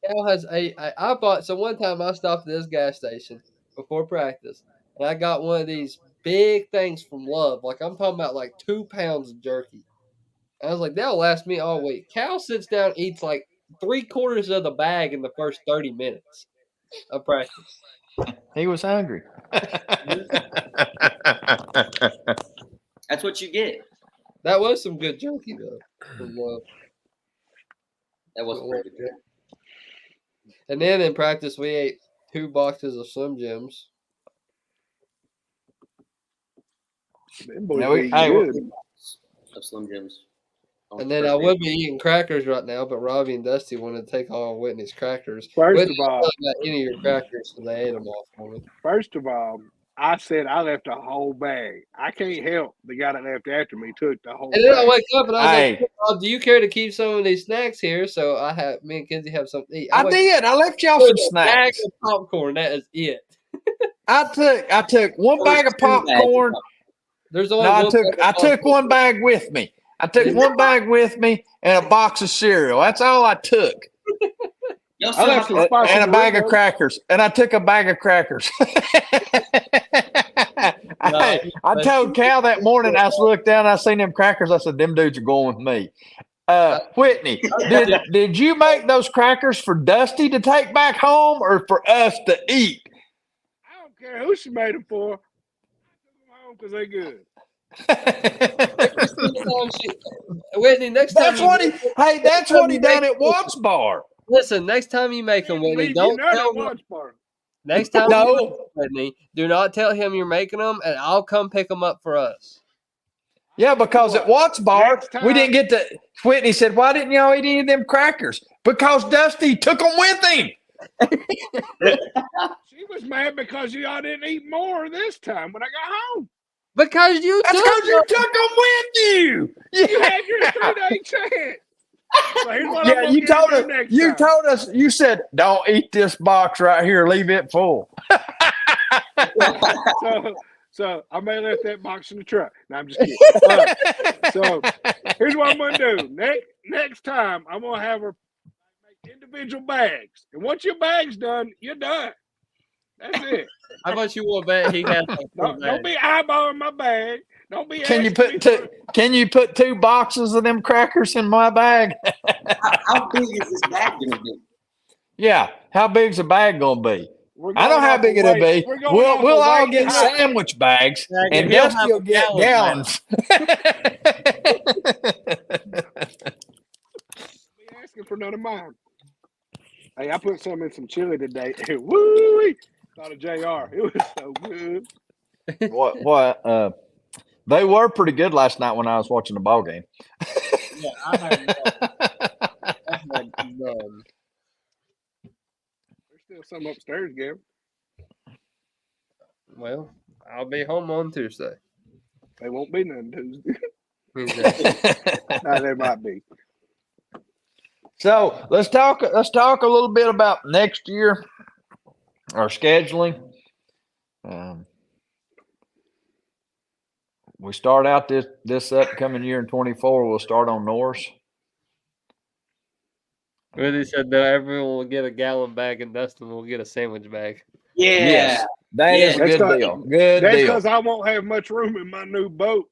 Cal has I bought, so one time I stopped at this gas station before practice, and I got one of these big things from Love. Like, I'm talking about like 2 pounds of jerky. I was like, that'll last me all week. Cal sits down, eats like 3/4 of the bag in the first 30 minutes of practice. He was hungry. That's what you get. That was some good jerky though. From, That was pretty good. and then in practice, we ate 2 boxes of Slim Jims. Them boys Now we- be hey, good. Of Slim Jims. And then I would be eating crackers right now, but Robbie and Dusty wanted to take all Whitney's crackers. First Whitney of all, didn't got any of your crackers, so they ate them all for me. I said I left a whole bag. I can't help the guy that left after me took the whole And then I bag. wake up and I was Hey. like, "Bob, do you care to keep some of these snacks here?" So me and Kenzie have something to eat. I wake did. I left y'all up some with a bag snacks. of popcorn. That is it. I took one bag of popcorn. There's only No, I one took bag of I took popcorn. one bag with me. I took one bag with me and a box of cereal. That's all I took. Y'all I still left have some to, spicy And a bag of Doritos. crackers. And I took a bag of crackers. I told Cal that morning, I looked down, I seen them crackers. I said, them dudes are going with me. Whitney, did you make those crackers for Dusty to take back home or for us to eat? I don't care who she made them for. I took them home because they good. Whitney, next time That's what he. Hey, that's what he done at Watts Bar. listen. Next time you make them, Whitney, Leave you don't none tell at him. Watts Bar. Next time you make No, them, Whitney, do not tell him you're making them, and I'll come pick them up for us. yeah, because at Watts Bar Next time- we didn't get to. Whitney said, "Why didn't y'all eat any of them crackers?" Because Dusty took them with him. She was mad because y'all didn't eat more this time when I got home. Because you That's took because you them. took them with you. You had your 3-day chance. So here's what I'm Yeah, gonna you get told to us. next You time. told us. You said, "Don't eat this box right here. Leave it full." So I may let that box in the truck. No, I'm just kidding. So here's what I'm gonna do. Next time I'm gonna have her make individual bags. And once your bag's done, you're done. That's it. How much you want to bet he has? Don't be eyeballing my bag. Don't be Can you asking me put two? Can you put 2 boxes of them crackers in my bag? how big is this bag going to be? Yeah. How big's the bag gonna be? We're I know going how off big of it'll weight. be. We're going off We'll of all weight get and height. sandwich bags, Yeah, and he'll Dusty have will a get gallon gallons. Be asking for none of mine. Hey, I put some in some chili today. Woo! Thought of JR. It was so good. What? They were pretty good last night when I was watching the ball game. Yeah, I had none. There's still some upstairs, Gavin. Well, I'll be home on Tuesday. They won't be none Tuesday. Exactly. No, there might be. So let's talk a little bit about next year, our scheduling. We start out this upcoming year in 24. We'll start on Norse. Really said that everyone will get a gallon bag and Dustin will get a sandwich bag. Yeah. Yes, that is a That's good not- deal. Good That's deal. because I won't have much room in my new boat.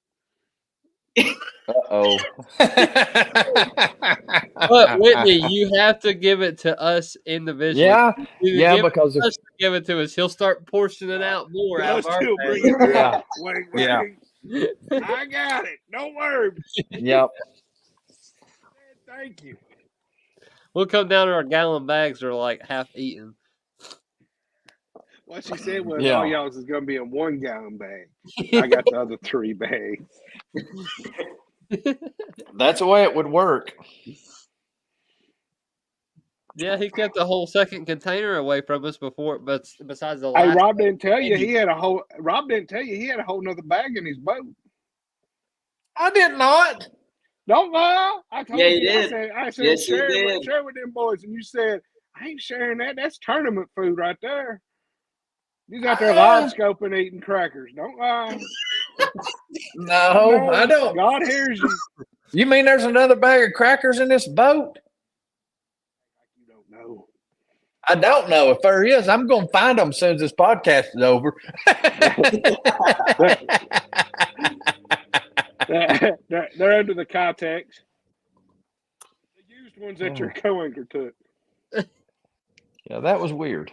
Uh-oh. But Whitney, you have to give it to us individually. Yeah, You yeah, give because if, us to give it to us. He'll start portioning out more out of I'll our still bag. bring it back. Yeah. Wait. Yeah. I got it. Don't worry. yep. Thank you. We'll come down to our gallon bags are like half eaten. What she said was Yeah. all y'all's is going to be in 1 gallon bag. I got the other 3 bags. That's the way it would work. Yeah, he kept a whole second container away from us before, but besides the Hey, last. Rob didn't tell you he had a whole nother bag in his boat. I did not. Don't lie. I told Yeah, you. you did. I said Yes, you share did. with them boys, and you said I ain't sharing that. That's tournament food right there. He's out there live scoping, eating crackers. Don't lie. No, I don't. God hears you. You mean there's another bag of crackers in this boat? You don't know. I don't know. If there is, I'm going to find them as soon as this podcast is over. They're under the Kitex. The used ones that your co-anchor took. Yeah, that was weird.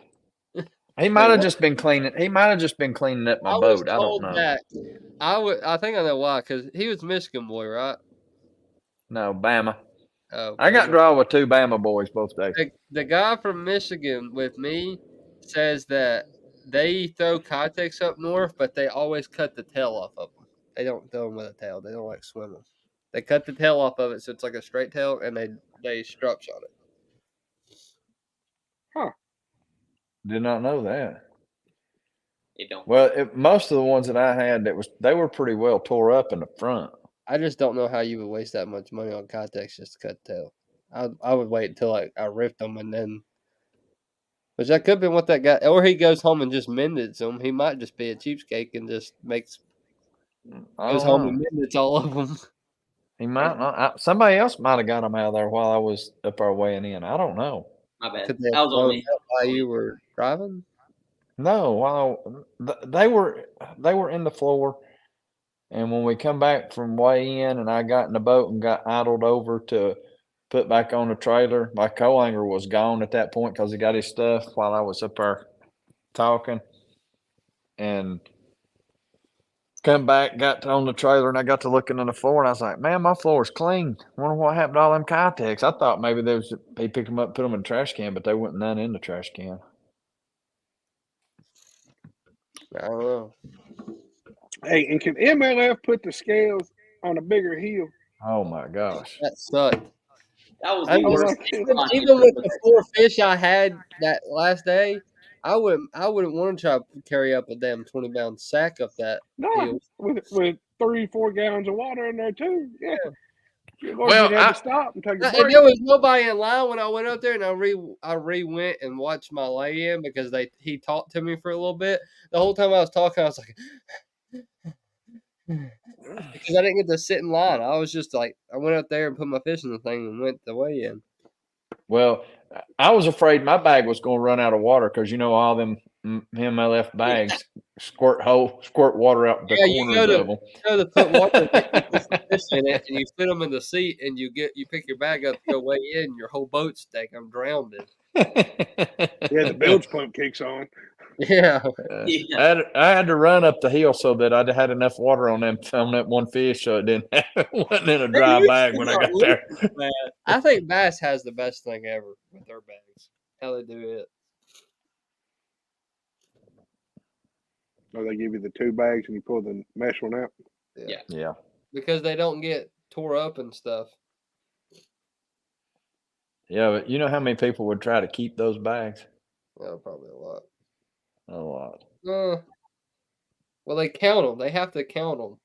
He might have just been cleaning. He might have just been cleaning up my I was boat. I don't told know. that I think I know why, because he was Michigan boy, right? No, Bama. Oh, I got okay. draw with 2 Bama boys both days. The guy from Michigan with me says that they throw Kitex up north, but they always cut the tail off of them. They don't throw them with a tail. They don't like swim them. They cut the tail off of it, so it's like a straight tail, and they struts on it. Did not know that. You don't. Well, most of the ones that I had, they were pretty well tore up in the front. I just don't know how you would waste that much money on Kitex just to cut the tail. I would wait until I ripped them and then. Which that could have been what that guy, or he goes home and just mended them. He might just be a cheapskate and just goes home and mended all of them. He might not. Somebody else might have got them out of there while I was up our weighing in. I don't know. My bad. Could they That have was on blown me. up while you were driving? No, while they were in the floor, and when we come back from weigh in, and I got in the boat and got idled over to put back on the trailer, my co-angler was gone at that point because he got his stuff while I was up there talking, and come back, got on the trailer, and I got to looking on the floor, and I was like, "Man, my floor's clean. Wonder what happened to all them Kitex." I thought maybe he picked them up, put them in the trash can, but they wasn't none in the trash can. I don't know. Hey, and can MLF put the scales on a bigger heel? Oh my gosh! That sucked. That was I the was worst. like- Even with the 4 fish I had that last day, I wouldn't want to try to carry up a damn 20-pound sack up that No, hill. with 3-4 gallons of water in there too. Yeah. Or Well, you'd have to stop and take a And break. there was nobody in line when I went up there, and I went and watched my lay-in because he talked to me for a little bit. The whole time I was talking, I was like, because I didn't get to sit in line. I was just like, I went up there and put my fish in the thing and went the weigh-in. Well, I was afraid my bag was going to run out of water because all them MLF bags squirt water out the corners of them. You go to put water in it, you put some fish in it, and you fit them in the seat, and you pick your bag up to go weigh in, and your whole boat's stank. I'm drowned in. Yeah, the bilge pump kicks on. Yeah. Yeah. I had to run up the hill so that I had enough water on that one fish, so it wasn't in a dry bag when I got there. I think Bass has the best thing ever with their bags. How they do it. Or they give you the 2 bags and you pull the mesh one out. Yeah. Because they don't get tore up and stuff. Yeah, but you know how many people would try to keep those bags? Well, probably a lot. A lot. Well, they count them. They have to count them.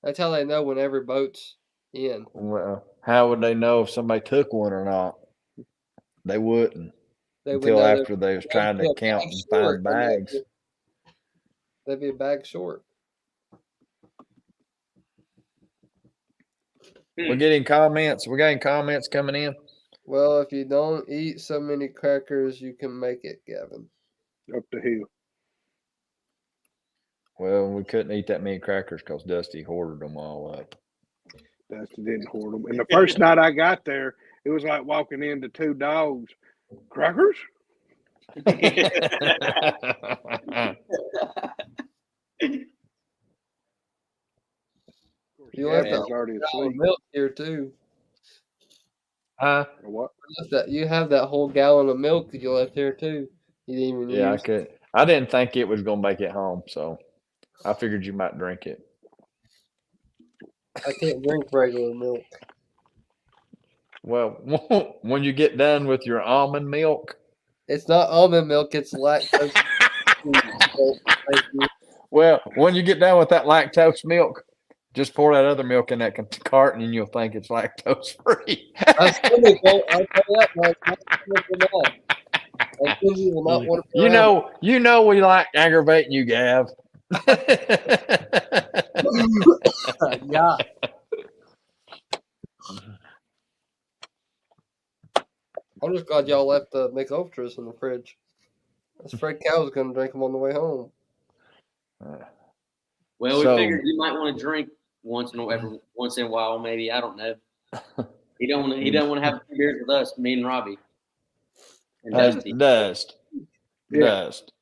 That's how they know when every boat's in. Well, how would they know if somebody took one or not? They wouldn't They would until know after they was trying to count and find bags. They'd be a bag short. We're getting comments. We're getting comments coming in. Well, if you don't eat so many crackers, you can make it, Gavin. Up the hill. Well, we couldn't eat that many crackers because Dusty hoarded them all up. Dusty didn't hoard them. And the first night I got there, it was like walking into 2 dogs. Crackers? You left was that already gallon of asleep. milk here too. Huh? Or what? You have that whole gallon of milk that you left here too. You didn't even Yeah, use. I didn't think it was going to make it home, so I figured you might drink it. I can't drink regular milk. Well, when you get done with your almond milk, It's not almond milk. It's lactose. Thank you. well, when you get done with that lactose milk, just pour that other milk in that carton and you'll think it's lactose free. I still don't. I'll tell you that much. I still will not want to. You know we like aggravating you, Gav. Yeah. I'm just glad y'all left the McUltras in the fridge. I was afraid Cal was going to drink them on the way home. Well, we So- figured you might want to drink once in a while, maybe. I don't know. He don't want to have 2 beers with us, me and Robbie. And Dusty. Dust. Yeah. Dust.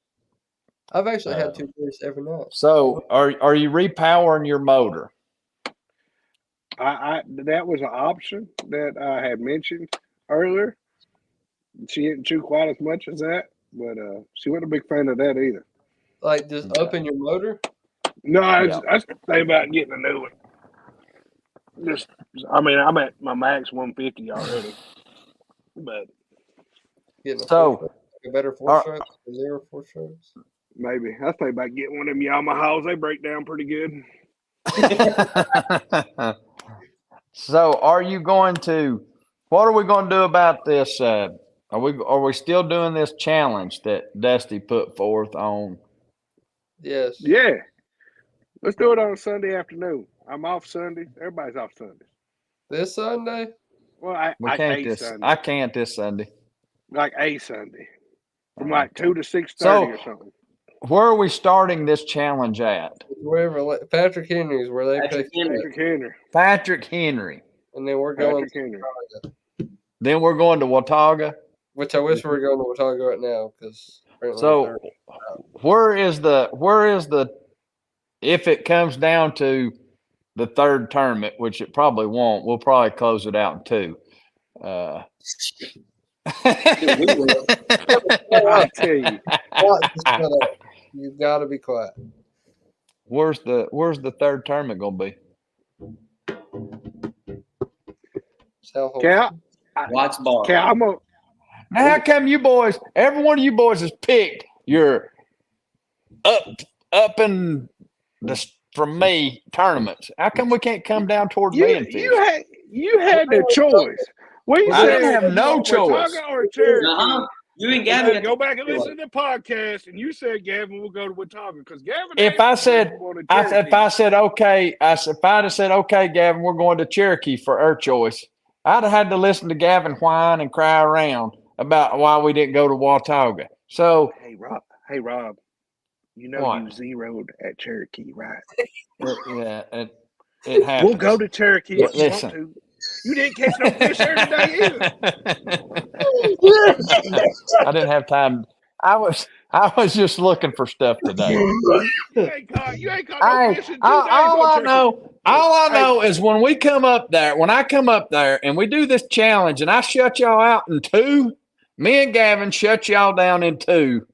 I've actually had 2 fish every night. So are you repowering your motor? I that was an option that I had mentioned earlier. She didn't chew quite as much as that, but she wasn't a big fan of that either. Like just open your motor. No, I Yeah. was thinking about getting a new one. Just, I mean, I'm at my max 150 already, but Getting a So, 4-stroke, a better are- 4-stroke, 0 4-strokes. maybe I think about getting one of them Yamahas. They break down pretty good. So are you going to, what are we going to do about this? Are we still doing this challenge that Dusty put forth on? Yes. Yeah, let's do it on a Sunday afternoon. I'm off Sunday. Everybody's off Sunday. This Sunday. Well, We can't a this, Sunday, I can't this Sunday. like a Sunday, from like 2 to 6:30 So- or something. Where are we starting this challenge at? Wherever Patrick Henry's where they Patrick pay, Henry. Patrick Henry. Patrick Henry. and then we're going Patrick Henry. Then we're going to Watauga. which I wish we were going to Watauga right now because So where is the if it comes down to the third tournament, which it probably won't, we'll probably close it out in 2. I tell you, you got to be quiet. Where's the third tournament gonna be? South Cal, Watts Bar. Cal, I'm gonna. Now, how come you boys, every one of you boys has picked your up and from me tournaments? How come we can't come down towards me and fish? You had the choice. We I didn't said have no choice. Watauga or Cherokee. Uh-huh. You and And Gavin then go back and listen to the podcast, and you said Gavin will go to Watauga because Gavin. If I said, if I said okay, if I'd have said okay, Gavin, we're going to Cherokee for our choice, I'd have had to listen to Gavin whine and cry around about why we didn't go to Watauga. So, Hey Rob, you know What? you zeroed at Cherokee, right? yeah, it happens. We'll go to Cherokee if you Listen. want to. You didn't catch no fish there today either. I didn't have time. I was just looking for stuff today. You ain't caught no fish in 2 days. All on I Cherokee. know is when I come up there and we do this challenge and I shut y'all out in 2, me and Gavin shut y'all down in 2.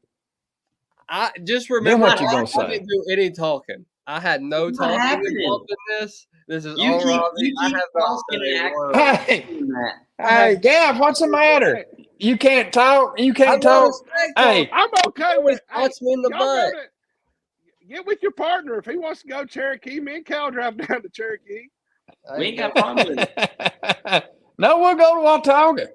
I just Then remember what you I gonna say? didn't do any talking. I had no What's talking happening? involved in this. This is You all keep- Robbie. you I keep have not talking said a and word. Hey, that. hey, Gav, what's the matter? You can't talk. You I'm can't not a talk. spectator. Hey, I'm okay with it. Hey, Punch me in the y'all butt. get with your partner. If he wants to go Cherokee, me and Cal drive down to Cherokee. We ain't got a problem with it. no, we'll go to Watauga.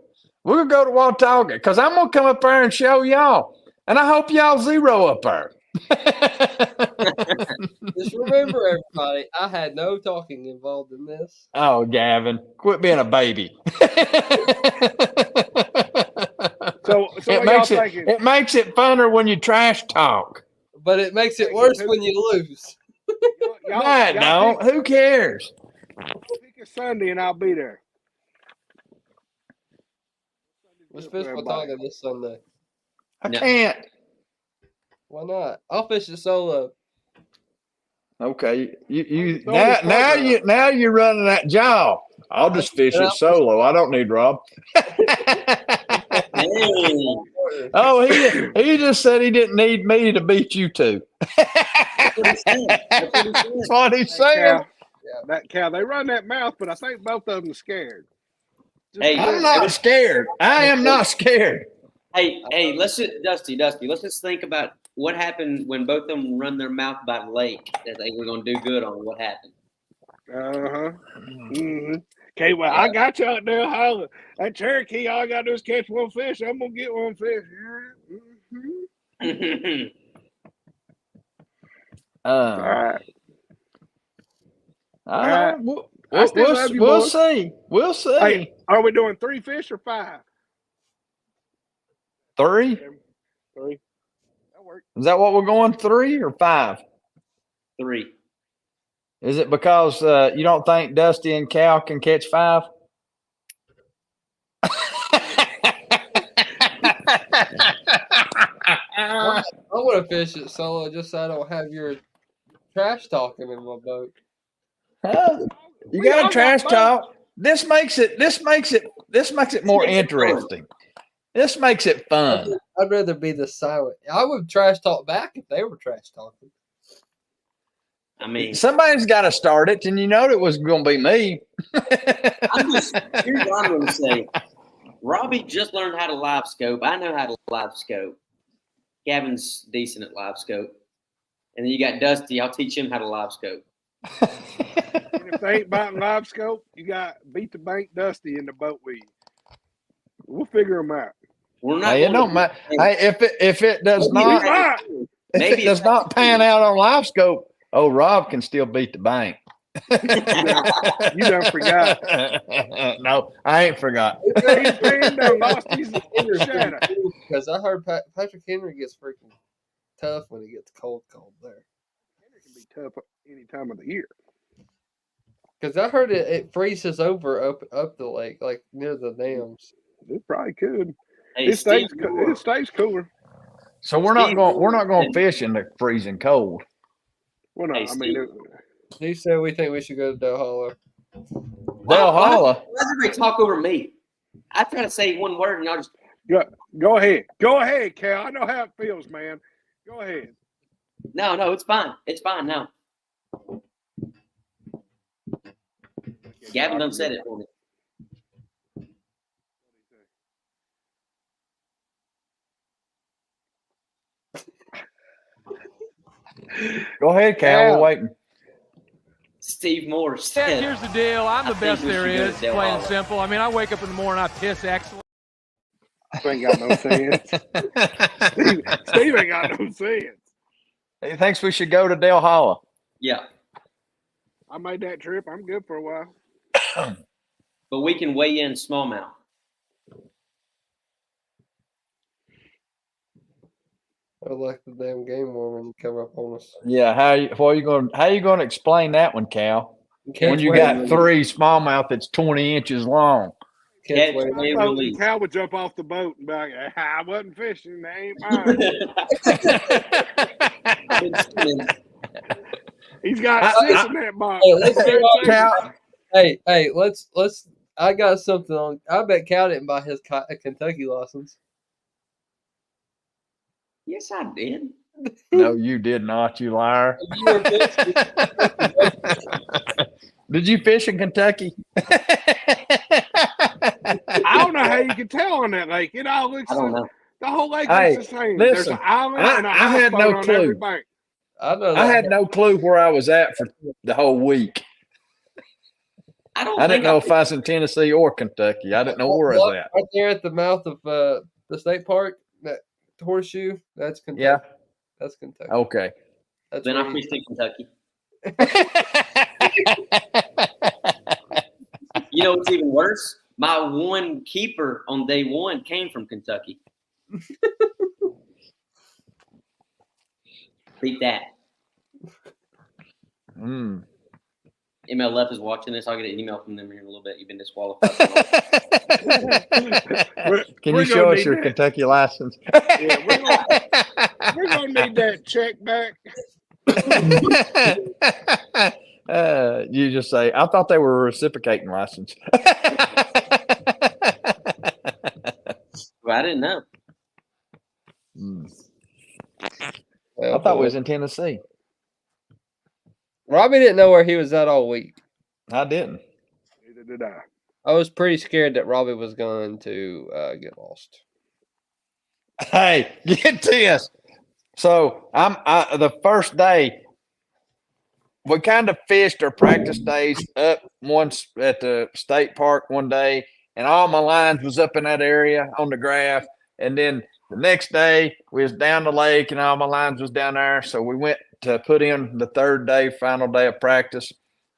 We'll go to Watauga because I'm gonna come up there and show y'all, and I hope y'all zero up there. Just remember, everybody, I had no talking involved in this. Oh, Gavin, quit being a baby. So it makes it funner when you trash talk. But it makes it worse when you lose. Nah, don't. Who cares? Pick a Sunday and I'll be there. Let's fish Watauga this Sunday. I No. can't. Why not? I'll fish it solo. Okay, you Throw his partner now you're running that jaw. I'll just fish it solo. I don't need Rob. Hey. Oh, he just said he didn't need me to beat you two. That's what he said. That's what he's saying. Cal, they run that mouth, but I think both of them are scared. Hey, I'm not scared. I am not scared. Hey, let's just Dusty, let's just think about what happened when both of them run their mouth by the lake that they were going to do good on. What happened? Mm-hmm. Okay, well, I got you out there hollering. At Cherokee, all I got to do is catch one fish. I'm going to get one fish. Mm-hmm. All right. I still love you, We'll boys. see. We'll see. Hey, are we doing 3 fish or 5? 3? 3. That works. Is that what we're going? 3 or 5? 3. Is it because you don't think Dusty and Cal can catch 5? I want to fish it solo just so I don't have your trash talking in my boat. Huh? You We all got got a trash boats. talk. This makes it more interesting. This makes it fun. I'd rather be the silent. I would trash talk back if they were trash talking. I mean, Somebody's got to start it, and you know it was going to be me. here's what I'm going to say. Robbie just learned how to live scope. I know how to live scope. Gavin's decent at live scope. And then you got Dusty. I'll teach him how to live scope. And if they ain't biting live scope, you got Beat the Bank Dusty in the boat with you. We'll figure them out. We're not. Hey, it don't matter. Hey, if it does not Maybe if it does not pan out on live scope, oh, Rob can still beat the bank. You done forgot. No, I ain't forgot. He's done lost his shadow. Because I heard Patrick Henry gets freaking tough when he gets cold there. Henry can be tough any time of the year. Because I heard it freezes over up the lake, like near the dams. It probably could. Hey, It stays cooler. So we're not going to fish in the freezing cold. Well, no, Hey, I mean, He said we think we should go to Del Hollow. Del Holla. Why does everybody talk over me? I try to say one word and y'all just. go ahead. Go ahead, Cal. I know how it feels, man. Go ahead. No, it's fine. It's fine now. Gavin done said it for me. Go ahead, Cal. We're waiting. Steve Moore said. Here's the deal. I'm the best there is, plain and simple. I mean, I wake up in the morning, I piss excellent. Steve ain't got no sense. Steve ain't got no sense. He thinks we should go to Del Holla. Yeah, I made that trip. I'm good for a while. but we can weigh in smallmouth. I like the damn game warden come up on us. Yeah, how you going to explain that one, Cal? When you got 3 smallmouth that's 20 inches long. Catch, wait. weigh, I release. Cal would jump off the boat and be like, I wasn't fishing. They ain't mine. He's got 6 in that box. Hey, let's get on- Cal, Hey, let's. I got something on. I bet Cal didn't buy his Kentucky license. Yes, I did. no, you did not, you liar. You were fishing. Did you fish in Kentucky? I don't know how you can tell on that lake. It all looks I don't know. the whole lake Hey, looks the same. listen, There's an island and a I had houseboat no on clue. every bank. I know. I had no clue where I was at for the whole week. I don't. I didn't think know if I was in Tennessee or Kentucky. I didn't know where I was at. Right there at the mouth of the state park, that horseshoe. That's Kentucky. Yeah. That's Kentucky. Okay. That's Then where I you- fished in Kentucky. You know what's even worse? My one keeper on day 1 came from Kentucky. Beat that. Mm. MLF is watching this. I'll get an email from them here in a little bit. You've been disqualified. Can We're you show gonna us need your that. Kentucky license? Yeah, we're gonna need that check back. You just say, I thought they were a reciprocating license. Well, I didn't know. I thought we was in Tennessee. Robbie didn't know where he was at all week. I didn't. Neither did I. I was pretty scared that Robbie was going to get lost. Hey, get this. So the first day, we kind of fished our practice days up once at the state park one day, and all my lines was up in that area on the graph. And then the next day we was down the lake and all my lines was down there. So we went to put in the third day, final day of practice,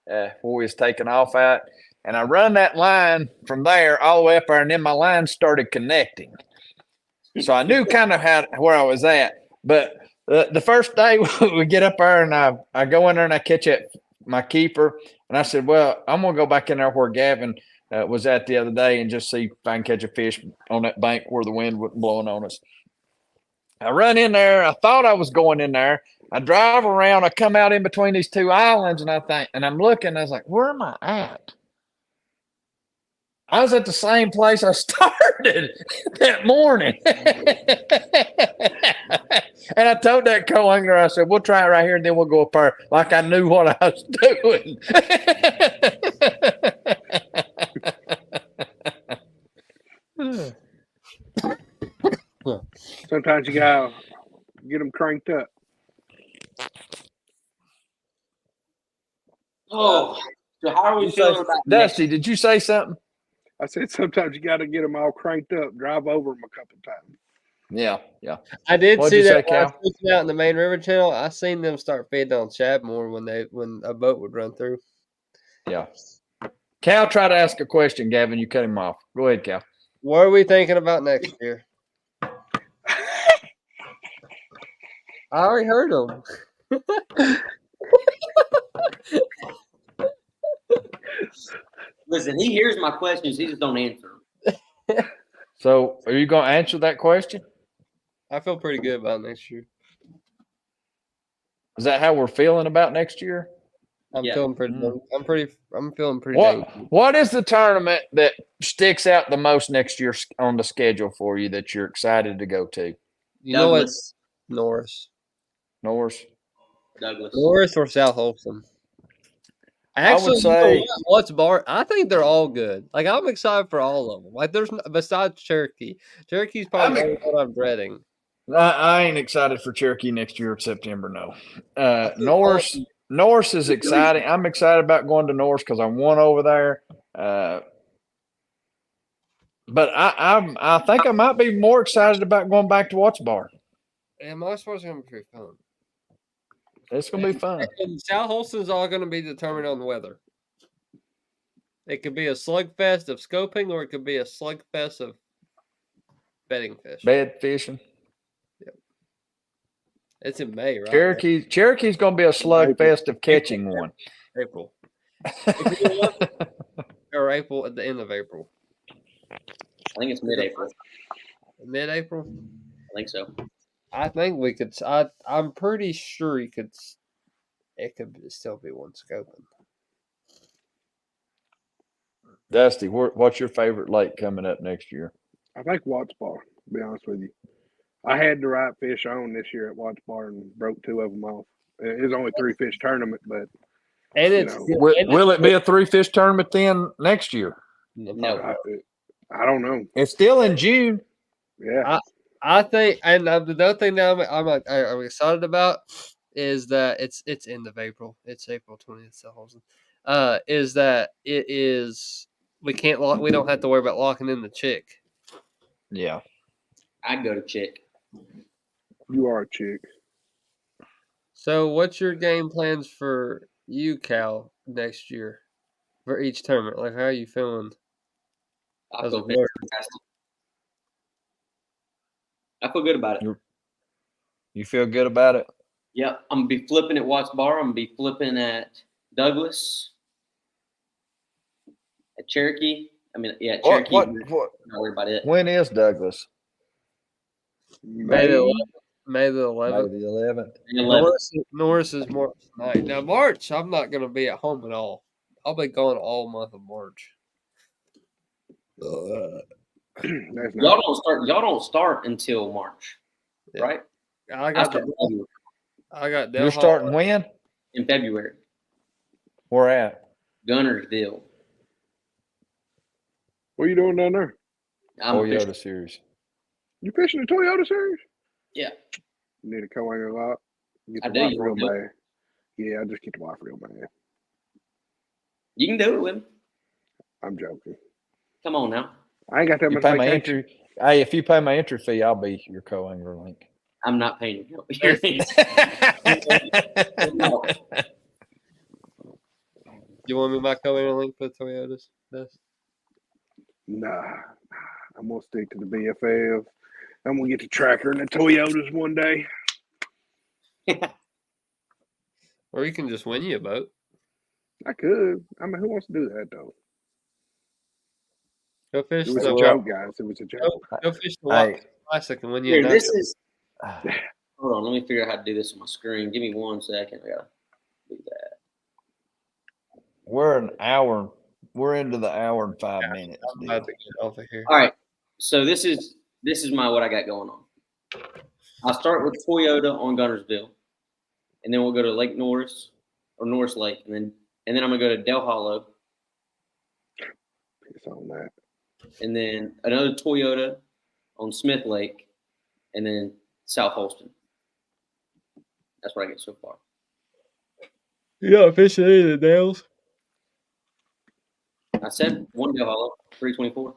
where we was taking off at. And I run that line from there all the way up there, and then my line started connecting. So I knew kind of where I was at. But the first day we get up there and I go in there and I catch my keeper. And I said, well, I'm going to go back in there where Gavin was at the other day and just see if I can catch a fish on that bank where the wind wasn't blowing on us. I run in there. I thought I was going in there. I drive around. I come out in between these two islands, and I'm looking. I was like, where am I at? I was at the same place I started that morning. And I told that co-angler, I said, we'll try it right here, and then we'll go up there like I knew what I was doing. Sometimes you gotta get them cranked up. Oh, so how are we feeling about Dusty, did you say something? I said sometimes you got to get them all cranked up, drive over them a couple times. Yeah. I did What'd see you say, that when I was Cal? fishing out in the main river channel. I seen them start feeding on shad more when a boat would run through. Yeah. Cal tried to ask a question, Gavin. You cut him off. Go ahead, Cal. What are we thinking about next year? I already heard them. Listen, he hears my questions. He just don't answer them. So, are you going to answer that question? I feel pretty good about next year. Is that how we're feeling about next year? I'm Yeah. feeling pretty. I'm feeling pretty. dang good. What is the tournament that sticks out the most next year on the schedule for you that you're excited to go to? You know what? Douglas. Norris? Norris or South Holston? I would Actually, say- what's Bar? I think they're all good. Like I'm excited for all of them. Like there's besides Cherokee. Cherokee's probably the only one I'm dreading. I ain't excited for Cherokee next year in September, no. Norris is exciting. I'm excited about going to Norris because I won over there. But I think I might be more excited about going back to Watts Bar. And my sports gonna be pretty fun. It's going to be fun. And South Holston's all going to be determined on the weather. It could be a slugfest of scoping, or it could be a slugfest of bedding fish. Bed fishing. It's in May, right? Cherokee's going to be a slugfest of catching one. April. Or April, at the end of April. I think it's mid-April. Mid-April? I think so. I think we could. I'm pretty sure you could. It could still be one scoping. Dusty, what's your favorite lake coming up next year? I think Watts Bar, to be honest with you. I had the right fish on this year at Watts Bar and broke 2 of them off. It was only 3-fish tournament, but And it's Will it be a 3-fish tournament then next year? No. I don't know. It's still in June. Yeah. I think, and the other thing that I'm excited about is that it's end of April. It's April 20th. Is that it is? We don't have to worry about locking in the chick. Yeah. I'd go to Chick. You are a chick. So, what's your game plans for you, Cal, next year for each tournament? Like, how are you feeling? I How's feel it work? fantastic. I feel good about it. You feel good about it? Yep. I'm going to be flipping at Watts Bar. I'm going to be flipping at Douglas, at Cherokee. Cherokee. What, Not worry about it. when is Douglas? May the 11th. May the 11th. Norris is March 9th. Now, March, I'm not going to be at home at all. I'll be gone all month of March. That's Y'all don't start until March, Yeah. right? I I got start You're starting when? in February. Where at? Gunnersville. What are you doing down there? I'm Toyota fishing. Series. You fishing the Toyota Series? Yeah. You need a co-angler a lot. Get I the do. wife You real wanna do bad. Yeah, I just get the wife real bad. You can do it with me. I'm joking. Come on now. I ain't got that You much pay my vacation. entry. Hey, if you pay my entry fee, I'll be your co-angler link. I'm not paying you. You want me my co-owner link for the Toyotas? Nah, I'm gonna stick to the BFF. I'm gonna get the tracker and the Toyotas one day. Or you can just win you a boat. I could. I mean, who wants to do that though? Go fish It was the a joke, guys. It was a joke. Go fish the Hey. Classic and win you a Here, nugget. Hold on, let me figure out how to do this on my screen. Give me 1 second. I gotta do that. We're an hour. We're into the hour and 5 minutes. I'm about to get off of here. All right. So this is what I got going on. I'll start with Toyota on Gunnersville, and then we'll go to Lake Norris or Norris Lake, and then I'm gonna go to Del Hollow, It's on that. and then another Toyota on Smith Lake, and then South Holston. That's what I get so far. You not fishing any of the Dales? I said 1 Del Hollow, 324.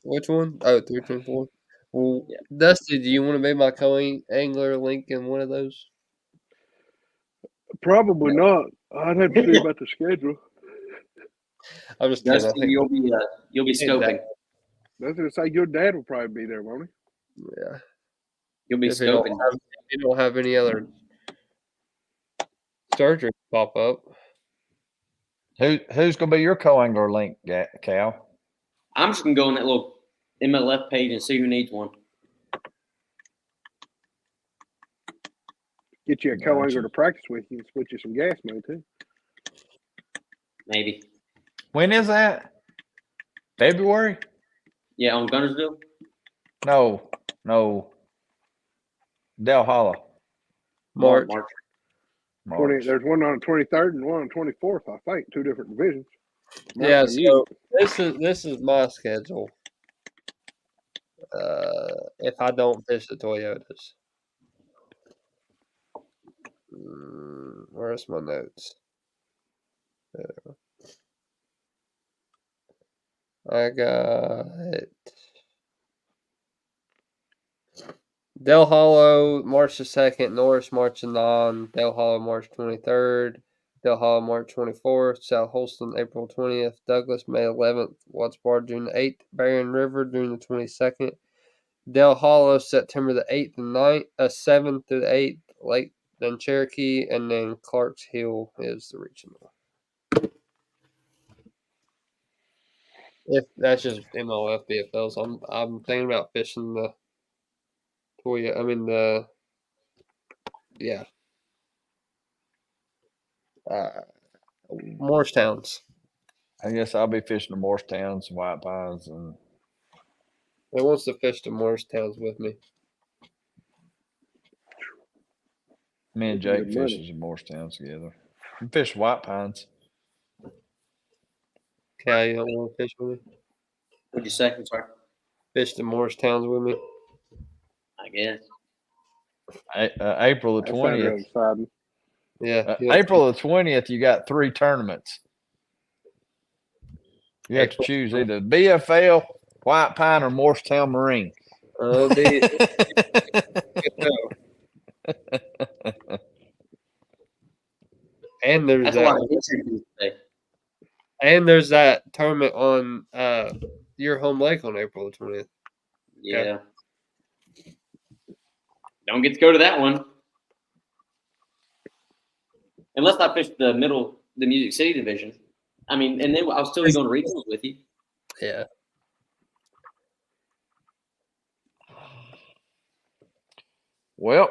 Which one? Oh, 324. Well, Yeah. Dusty, do you want to be my co-angler link in one of those? Probably not. I'd have to see about the schedule. I'm just kidding. I Dusty, think, you'll be scoping. I was gonna say your dad will probably be there, won't he? yeah. You'll be If you scoping. don't have any other surgery pop up. Who's gonna be your co-angler link, Cal? I'm just gonna go on that little MLF page and see who needs one. Get you a co-angler to practice with you and switch you some gas money too. Maybe. When is that? February? Yeah, on Gunnersville. No. Del Hollow. March. 20, there's one on the 23rd and one on the 24th, I think, 2 different divisions. Yeah, March and you. so this is my schedule. If I don't fish the Toyotas. Where's my notes? There. I got Del Hollow March the 2nd, Norris March the 9th, Del Hollow March 23rd, Del Hollow March 24th, South Holston April 20th, Douglas May 11th, Watts Bar June 8th, Barron River June the 22nd, Del Hollow September the 8th and 9th, 7th through the 8th, Lake then Cherokee, and then Clark's Hill is the regional. If that's just MLF BFLs, I'm thinking about fishing the Toya. I mean Morristown's. I guess I'll be fishing the Morristowns, White Pines, and Who wants to fish the Morristown's with me? me and Jake fishes the Morristowns together. We fish White Pines. Cal, you don't want to fish with me? What'd you say? I'm sorry. Fish the Morristown's with me? I guess. April the That sounded 20th. exciting. Yeah. April the 20th, you got 3 tournaments. You have to April. choose either BFL, White Pine, or Morristown Marine. And there's That's a lot that. of entries today. And there's that tournament on your home lake on April the 20th. Yeah. Don't get to go to that one. Unless I fish the Music City division. I mean, and then I'll still be going to regionals with you. Yeah. Well,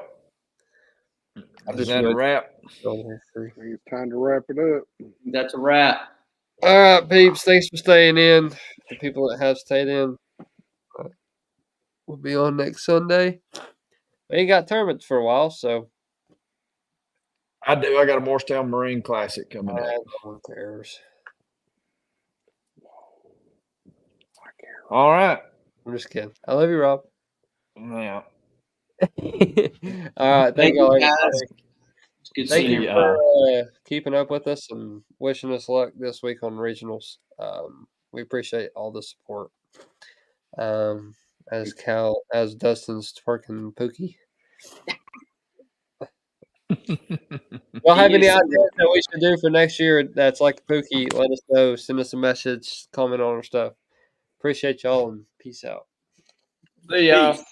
I is just that a read- wrap? It's time to wrap it up. That's a wrap. All right, peeps. Thanks for staying in. The people that have stayed in, we'll be on next Sunday. We ain't got tournaments for a while, so I do. I got a Morristown Marine Classic coming up. who cares? All right. I'm just kidding. I love you, Rob. Now, All right, thank you, y'all. guys. It's good Thank seeing you you. for keeping up with us and wishing us luck this week on regionals. We appreciate all the support. As Dustin's twerking Pookie. Y'all have any ideas that we should do for next year that's like Pookie? Let us know. Send us a message, comment on our stuff. Appreciate y'all and peace out. see y'all.